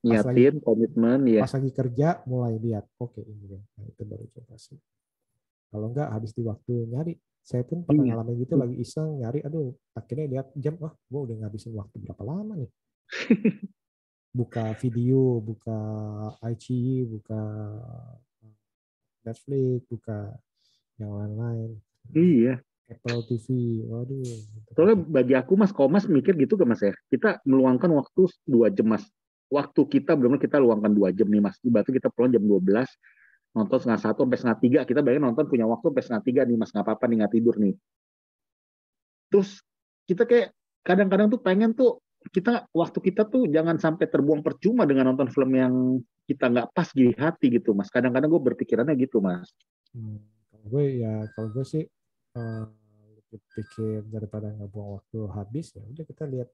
Niatin, komitmen ya. Pas lagi kerja mulai lihat. Oke, ini. Nah, itu baru coba sih. Kalau enggak habis di waktu nyari. Saya pun pernah ngalamin gitu, lagi iseng nyari, aduh, akhirnya lihat jam, gue udah ngabisin waktu berapa lama nih. Buka video, buka iQIYI, buka Netflix, buka yang lain-lain. Iya. Apple TV, waduh. Soalnya bagi aku Mas, kalau Mas mikir gitu kan Mas ya, kita meluangkan waktu 2 jam Mas. Waktu kita benar-benar kita luangkan 2 jam nih Mas. Berarti kita pulang jam 12, nonton 2:30 sampai 2:30. Kita bayangin nonton punya waktu sampai 2:30 nih Mas, nggak apa-apa nih, nggak tidur nih. Terus kita kayak kadang-kadang tuh pengen tuh waktu kita tuh jangan sampai terbuang percuma dengan nonton film yang kita nggak pas di hati gitu Mas. Kadang-kadang gue berpikirannya gitu Mas. Kalau gue sih pikir daripada nggak buang waktu habis, ya udah kita lihat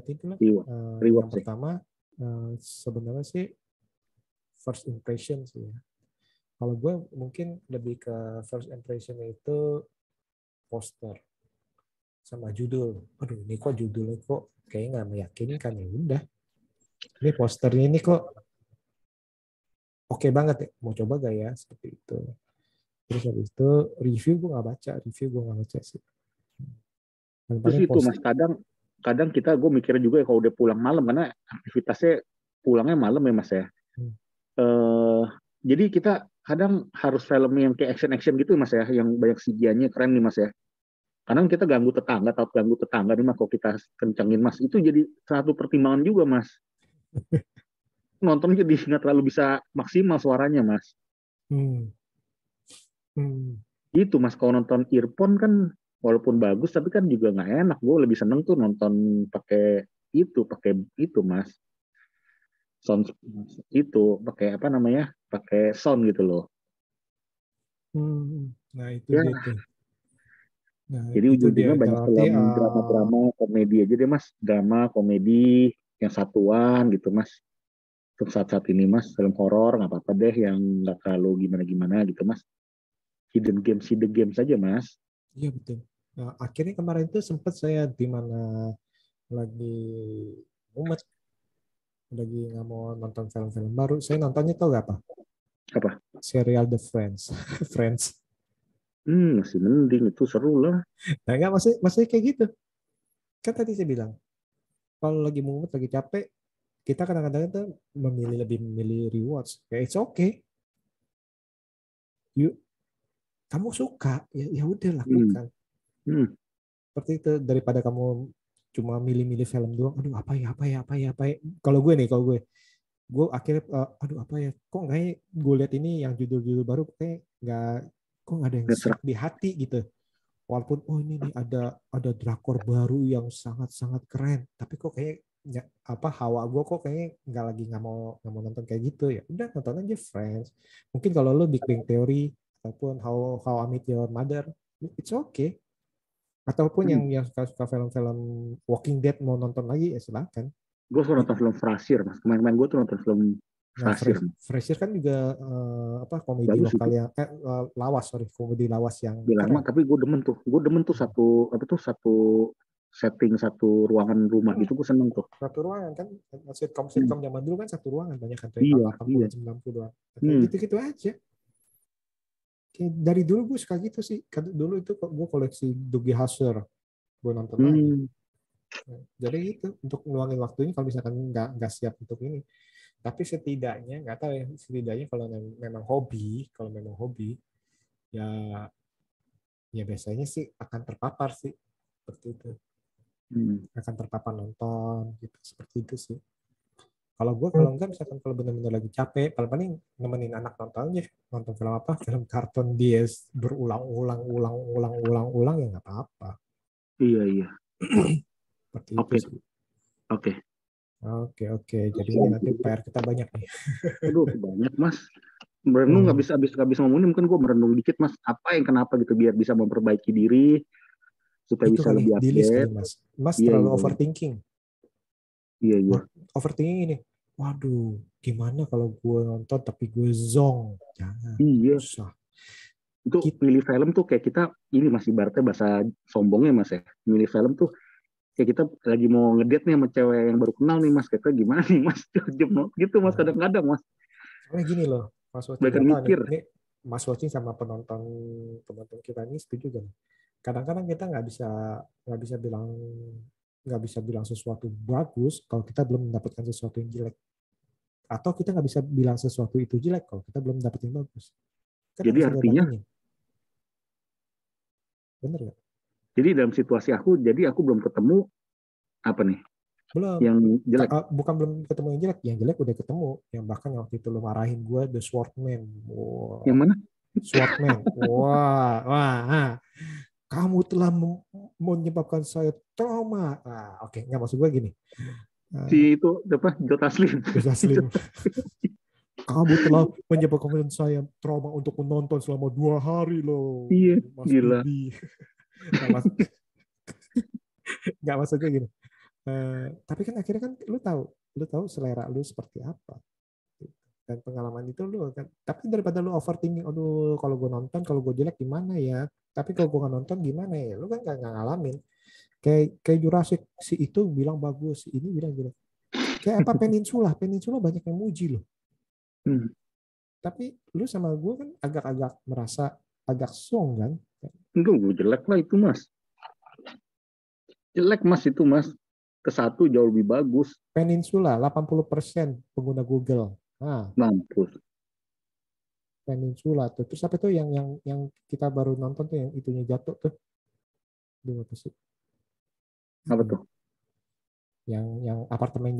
itu lah. Yang pertama sebenarnya sih first impression sih ya. Kalau gue mungkin lebih ke first impression itu poster sama judul. Aduh, ini kok judulnya kok kayaknya nggak meyakinkan, ya udah. Ini posternya ini kok oke banget ya, mau coba gak ya, seperti itu. Terus habis itu review gue nggak baca sih. Terus itu Mas, kadang gue mikirnya juga ya kalau udah pulang malam, karena aktivitasnya pulangnya malam ya Mas ya. Jadi kita kadang harus film yang kayak action gitu Mas ya, yang banyak CGI-nya keren nih Mas ya. Kadang kita ganggu tetangga nih Mas, kalau kita kencengin Mas, itu jadi satu pertimbangan juga Mas. Nonton jadi nggak terlalu bisa maksimal suaranya Mas. Itu Mas, kalau nonton earphone kan walaupun bagus tapi kan juga nggak enak. Gue lebih seneng tuh nonton pakai itu Mas. Sound itu pakai apa namanya? Pakai sound gitu loh. Nah itu ya. Dia tuh. Nah, jadi ujung-ujungnya banyak film drama-drama komedi aja deh Mas. Drama komedi yang satuan gitu Mas. Untuk saat-saat ini Mas, film horor nggak apa-apa deh yang nggak terlalu gimana-gimana gitu Mas. Hidden games aja Mas. Iya betul. Nah, akhirnya kemarin itu sempat saya di mana lagi mumet, lagi nggak mau nonton film-film baru. Saya nontonnya tau gak apa? Apa? Serial The Friends. Friends. Masih mending, itu seru lah. Nah, nggak maksudnya kayak gitu. Kan tadi saya bilang, kalau lagi mumet, lagi capek, kita kadang-kadang tuh lebih memilih rewards. Ya it's okay. Kamu suka, ya udah Hmm. lakukan. Hmm. Seperti itu, daripada kamu cuma milih-milih film doang. Aduh, apa ya. Kalau gue akhirnya, aduh apa ya, kok nggak ya, gue lihat ini yang judul-judul baru kayak nggak, kok nggak ada yang Nggak serak di hati gitu. Walaupun ini nih ada drakor baru yang sangat-sangat keren, tapi kok kayak apa hawa gue kok kayaknya nggak mau nonton kayak gitu. Ya udah, nonton aja Friends. Mungkin kalau lo Big Bang Theory ataupun How I Met Your Mother, it's okay. Ataupun Hmm. yang suka film-film Walking Dead mau nonton lagi, ya silakan. Gue suka nonton film Frasier, Mas. Kemarin-kemarin gue tuh nonton film Nah, Frasier. Frasier kan juga komedi Bagus lokal itu. yang komedi lawas yang Udah lama, keren. tapi gue demen tuh. Gue demen tuh satu setting, satu ruangan rumah gitu. Gue seneng tuh. Satu ruangan kan, Hmm. sitkom zaman dulu kan satu ruangan, banyak kan tahun Iya, iya. 80 90-an. Kayak Hmm. gitu-gitu aja. Kayak dari dulu gue suka gitu sih. Dulu itu gue koleksi Doogie Howser, gue nonton lagi. Hmm. Jadi itu untuk ngeluangin waktunya kalau misalkan nggak siap untuk ini. Tapi setidaknya nggak tahu ya, setidaknya kalau memang hobi ya ya biasanya sih akan terpapar sih seperti itu, Hmm. akan terpapar nonton gitu, seperti itu sih. Kalau enggak misalkan kalau benar-benar lagi capek, paling nemenin anak nonton aja, nonton film apa, film kartun dia berulang-ulang ya nggak apa-apa. Iya, iya. Seperti itu Oke, sih. oke. Oke, jadi ini nanti PR kita banyak nih. Aduh, banyak, Mas. Merenung nggak bisa ngomongin. Mungkin gue merenung dikit, Mas. Apa yang kenapa gitu biar bisa memperbaiki diri supaya Itu bisa kali lebih di list kali update. Mas Iya, terlalu iya, iya. overthinking. Iya, iya. Overthinking ini, waduh, gimana kalau gue nonton tapi gue zong? Jangan, Iya. usah. Itu milih film tuh kayak kita, ini masih ibaratnya bahasa sombongnya, Mas ya. Milih film tuh kayak kita lagi mau ngedate nih sama cewek yang baru kenal nih, Mas. Kita gimana nih, Mas? Gitu, Mas. Nah, Kadang-kadang, Mas. soalnya gini loh, Mas Watching Bahkan nggak tahu nih, mikir. ini Mas Watching sama penonton penonton kita ini setuju kan? Kadang-kadang kita nggak bisa bilang sesuatu bagus kalau kita belum mendapatkan sesuatu yang jelek, atau kita nggak bisa bilang sesuatu itu jelek kalau kita belum dapetin bagus. Kan Jadi harus ada artinya, bandingnya, bener nggak? jadi dalam situasi aku, jadi aku belum ketemu apa nih Belum. yang jelek. Bukan belum ketemu yang jelek udah ketemu. Yang bahkan waktu itu lo marahin gue, The Swordman. Yang Wow. mana? Swordman. Wah. Kamu telah menyebabkan saya trauma. Oke. Nggak, maksud gue gini. Si itu apa? Joe Taslim. Slim. Kamu telah menyebabkan saya trauma untuk menonton selama 2 hari loh, Iya, Mas gila. Bibi. Nggak, maksud gue gini. Tapi kan akhirnya kan lu tahu selera lu seperti apa, dan pengalaman itu lu kan. Tapi daripada lu overthinking, aduh kalau gue nonton kalau gue jelek gimana ya, tapi kalau gue nggak nonton gimana ya, lu kan nggak ngalamin. Kayak Jurassic, si itu bilang bagus, si ini bilang jelek. Kayak apa, Peninsula banyak yang muji loh. Tapi lu sama gue kan agak-agak merasa agak song kan. Enggak, jelek lah itu, Mas. Jelek, Mas, itu, Mas. Ke satu jauh lebih bagus. Peninsula 80% pengguna Google. Nah, Mampus. Peninsula tuh. Terus apa tuh yang kita baru nonton tuh yang itunya jatuh tuh. Dua apa sih? Apa tuh? Yang apartemen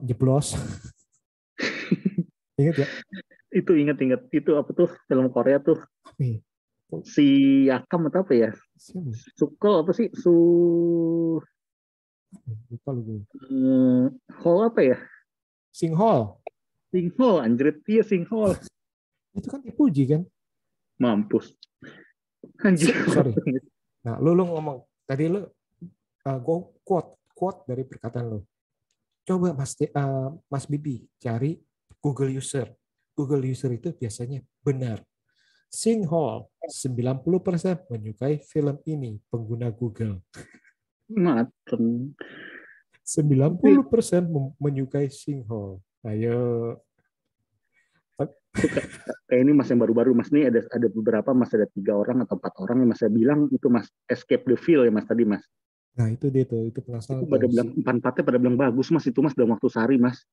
jeblos. Ingat ya? Itu ingat. Itu apa tuh? Film Korea tuh. Si Yakam atau apa ya? Sukel apa sih? Lupa lu. Hall apa ya? Singhole. Anjir. Iya, Singhole. Itu kan dipuji kan? Mampus. Anjir. Sorry. Nah, lu ngomong tadi lu gue quote dari perkataan lu. Coba Mas Bibi cari Google user. Google user itu biasanya benar. Singhole 90% menyukai film ini pengguna Google. Mateng. 90% menyukai Sinkhole. Ayo. Kayak ini mas yang baru-baru mas nih ada beberapa mas, ada 3 orang atau 4 orang yang mas saya bilang itu mas Escape the Feel ya mas tadi mas. Nah itu dia tuh, itu Itu penasaran pada tuh. bilang 4-4-nya pada bilang bagus mas, itu mas dalam waktu sehari mas.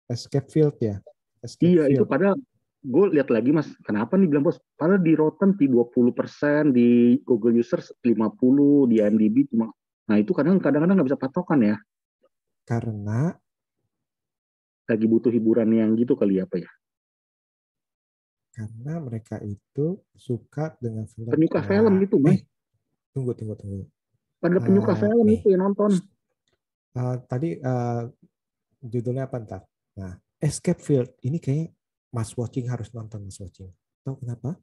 Escape Field ya. Escape Iya itu Field. padahal gue lihat lagi mas, kenapa nih bilang bos? Padahal di Rotten di 20%, di Google Users 50, di IMDb cuma. Nah itu kadang-kadang nggak bisa patokan ya. Karena Lagi butuh hiburan yang gitu kali apa ya? mereka itu suka dengan film. Penyuka film Nah, itu mas. tunggu. Pada penyuka film Nih, itu yang nonton. tadi judulnya apa ntar? Nah, Escape Field ini kayak Mas Watching harus nonton Mas Watching. Tahu kenapa?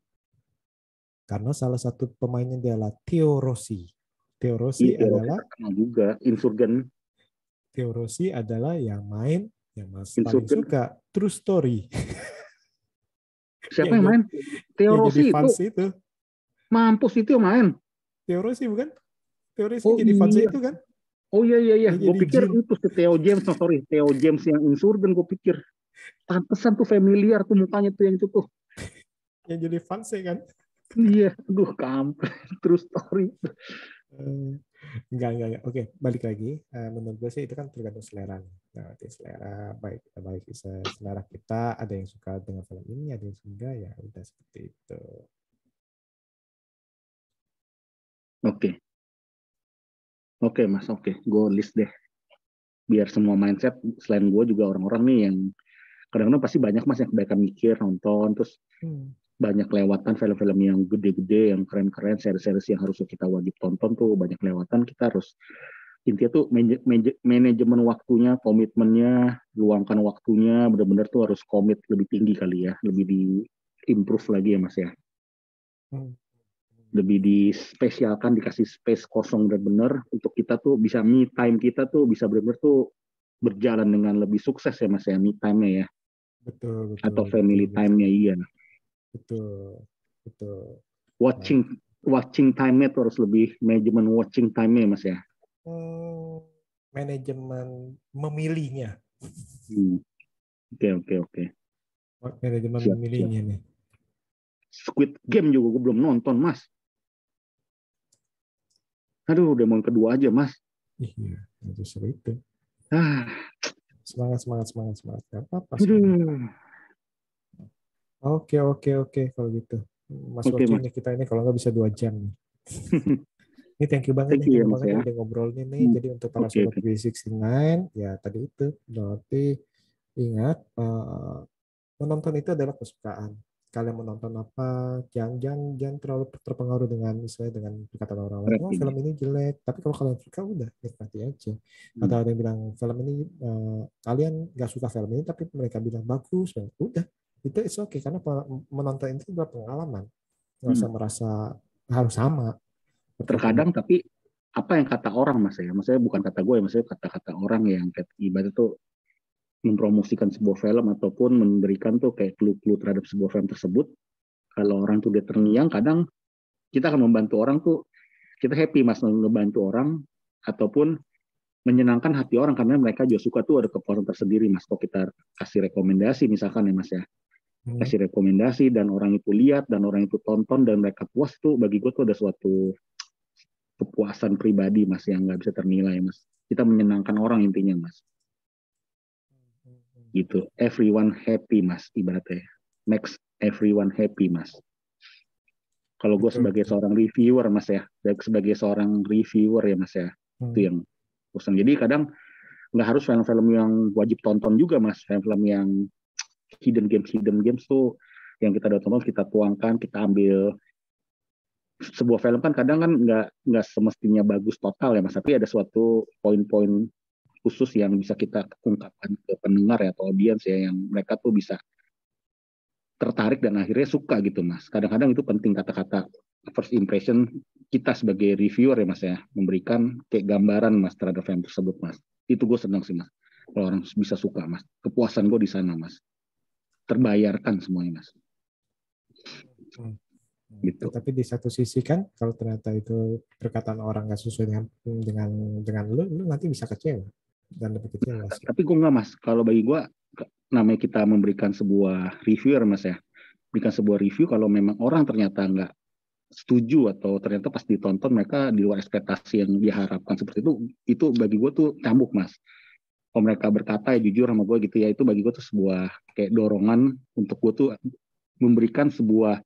Karena salah satu pemainnya adalah Theo Rossi. Theo Rossi Itu adalah terkenal juga. yang main yang Mas paling Insurgen. suka True Story. Siapa yang main? Theo Yang jadi Rossi fans itu. itu. Mampus itu yang main. Theo Rossi bukan? Theo Rossi Oh jadi fans iya. itu kan? Oh iya. Yang Gue jadi pikir Jin. itu si Theo James. No, sorry. Theo James yang Insurgen. Gue pikir. Pantesan tuh familiar tuh mukanya tuh yang itu tuh. Yang jadi fans ya kan? Iya. Aduh kampret. True Story. Enggak. Oke, balik lagi. Menurut gue sih itu kan tergantung selera. Nah, selera baik selera kita, ada yang suka dengan film ini, ada yang enggak, ya udah seperti itu. Oke mas, gue list deh. Biar semua mindset, selain gue juga orang-orang nih yang kadang-kadang pasti banyak mas yang kebanyakan mikir, nonton, terus banyak lewatan film-film yang gede-gede, yang keren-keren, series-series yang harus kita wajib tonton tuh banyak lewatan. Kita harus intinya tuh manajemen waktunya, komitmennya, luangkan waktunya, benar-benar tuh harus komit lebih tinggi kali ya, lebih di improve lagi ya mas ya. Lebih dispesialkan, dikasih space kosong benar-benar untuk kita tuh bisa me time kita tuh bisa benar-benar tuh berjalan dengan lebih sukses ya mas ya, me time-nya ya. Betul. Atau family time-nya iya. Betul. Watching time-nya tuh harus lebih manajemen watching time-nya mas ya. Manajemen memilihnya. Oke. Manajemen memilihnya nih. Squid Game juga gue belum nonton mas. Aduh, udah mau yang kedua aja mas. Iya, justru itu. Semangat. Gak apa-apa. Oke. Kalau gitu. Mas Watching nih kita ini kalau nggak bisa 2 jam nih. Ini thank you banget nih udah ngobrol nih. Jadi untuk para sobat B69 ya tadi itu berarti ingat menonton itu adalah kesukaan. Kalian menonton apa, jangan terlalu terpengaruh dengan perkataan orang lain. Oh film ini jelek, tapi kalau kalian suka udah nikmati aja. Atau ada yang bilang film ini kalian nggak suka film ini, tapi mereka bilang bagus, udah itu it's okay karena menonton itu adalah pengalaman. Nggak usah merasa harus sama. Terkadang tapi apa yang kata orang mas ya, maksudnya bukan kata gue, maksudnya kata-kata orang yang ibaratnya tuh mempromosikan sebuah film ataupun memberikan tuh kayak clue-clue terhadap sebuah film tersebut. Kalau orang tuh dia terngiang, kadang kita akan membantu orang tuh, kita happy mas ngebantu orang ataupun menyenangkan hati orang karena mereka juga suka tuh ada kepuasan tersendiri mas. Kalau kita kasih rekomendasi misalkan ya mas ya, kasih rekomendasi dan orang itu lihat dan orang itu tonton dan mereka puas tuh, bagi gue tuh ada suatu kepuasan pribadi mas yang nggak bisa ternilai mas. Kita menyenangkan orang intinya mas. Gitu, everyone happy mas ibaratnya, makes everyone happy mas. Kalau gue sebagai seorang reviewer mas ya, ya mas ya, itu yang bosan. Jadi kadang nggak harus film-film yang wajib tonton juga mas, film-film yang hidden games tuh yang kita udah tonton kita tuangkan, kita ambil. Sebuah film kan kadang kan nggak semestinya bagus total ya mas, tapi ada suatu poin-poin khusus yang bisa kita ungkapkan ke pendengar ya, atau audiens ya, yang mereka tuh bisa tertarik dan akhirnya suka gitu mas. Kadang-kadang itu penting, kata-kata first impression kita sebagai reviewer ya mas ya, memberikan kayak gambaran mas terhadap film tersebut mas. Itu gue senang sih mas, kalau orang bisa suka mas. Kepuasan gue di sana mas, terbayarkan semuanya mas. Gitu. Tapi di satu sisi kan kalau ternyata itu perkataan orang nggak sesuai dengan lu nanti bisa kecewa. dan lebih kecil Mas. Tapi gue nggak Mas, kalau bagi gue namanya kita memberikan sebuah reviewer Mas ya, berikan sebuah review kalau memang orang ternyata nggak setuju atau ternyata pas ditonton mereka di luar ekspektasi yang diharapkan seperti itu bagi gue tuh cambuk Mas. Kalau mereka berkata ya jujur sama gue gitu ya, itu bagi gue tuh sebuah kayak dorongan untuk gue tuh memberikan sebuah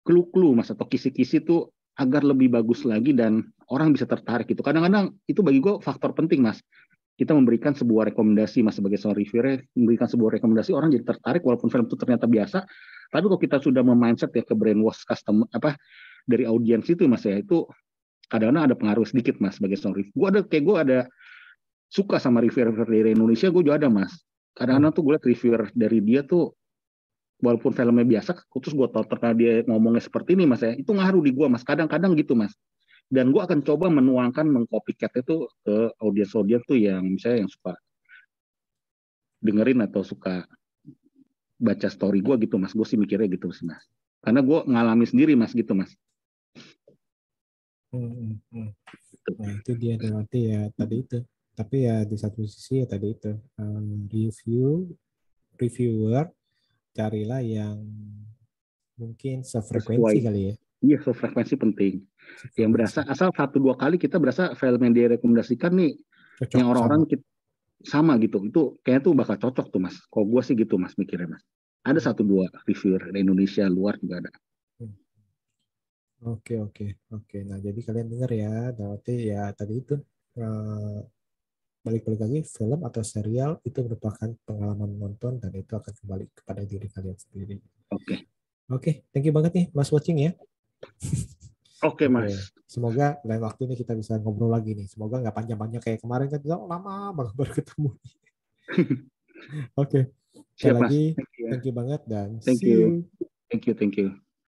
clue-clue Mas atau kisi-kisi tuh agar lebih bagus lagi dan orang bisa tertarik gitu. Kadang-kadang itu bagi gue faktor penting Mas. Kita memberikan sebuah rekomendasi Mas sebagai seorang reviewer, memberikan sebuah rekomendasi orang jadi tertarik walaupun film itu ternyata biasa. Tapi kalau kita sudah memindset ya ke brainwash customer dari audiens itu Mas ya, itu kadang-kadang ada pengaruh sedikit Mas sebagai seorang reviewer. Gue ada suka sama reviewer dari Indonesia, gue juga ada Mas. Kadang-kadang tuh gue liat reviewer dari dia tuh walaupun filmnya biasa, terus gue tahu karena dia ngomongnya seperti ini Mas ya, itu ngaruh di gue Mas. Kadang-kadang gitu Mas. Dan gue akan coba menuangkan mengcopycat itu ke audiens-audiens tuh yang misalnya yang suka dengerin atau suka baca story gue gitu Mas. Gue sih mikirnya gitu sih Mas. Karena gue ngalami sendiri Mas gitu Mas. Nah itu dia nanti ya tadi itu. Tapi ya di satu sisi ya tadi itu reviewer carilah yang mungkin sefrekuensi kali ya. Iya, frekuensi penting. Yang berasa asal 1-2 kali kita berasa film yang direkomendasikan nih cocok, yang orang-orang sama gitu. Itu kayaknya tuh bakal cocok tuh Mas. Kalau gue sih gitu Mas mikirnya Mas. Ada 1-2 reviewer di Indonesia, luar juga ada. Oke. Nah jadi kalian dengar ya, berarti ya tadi itu balik-balik lagi film atau serial itu merupakan pengalaman menonton dan itu akan kembali kepada diri kalian sendiri. Oke, thank you banget nih Mas Watching ya. Oke Mas. Semoga lain waktu ini kita bisa ngobrol lagi nih. Semoga nggak panjang-panjang kayak kemarin kan lama banget baru ketemu. Oke. Sekali lagi, thank you banget dan see you. Thank you.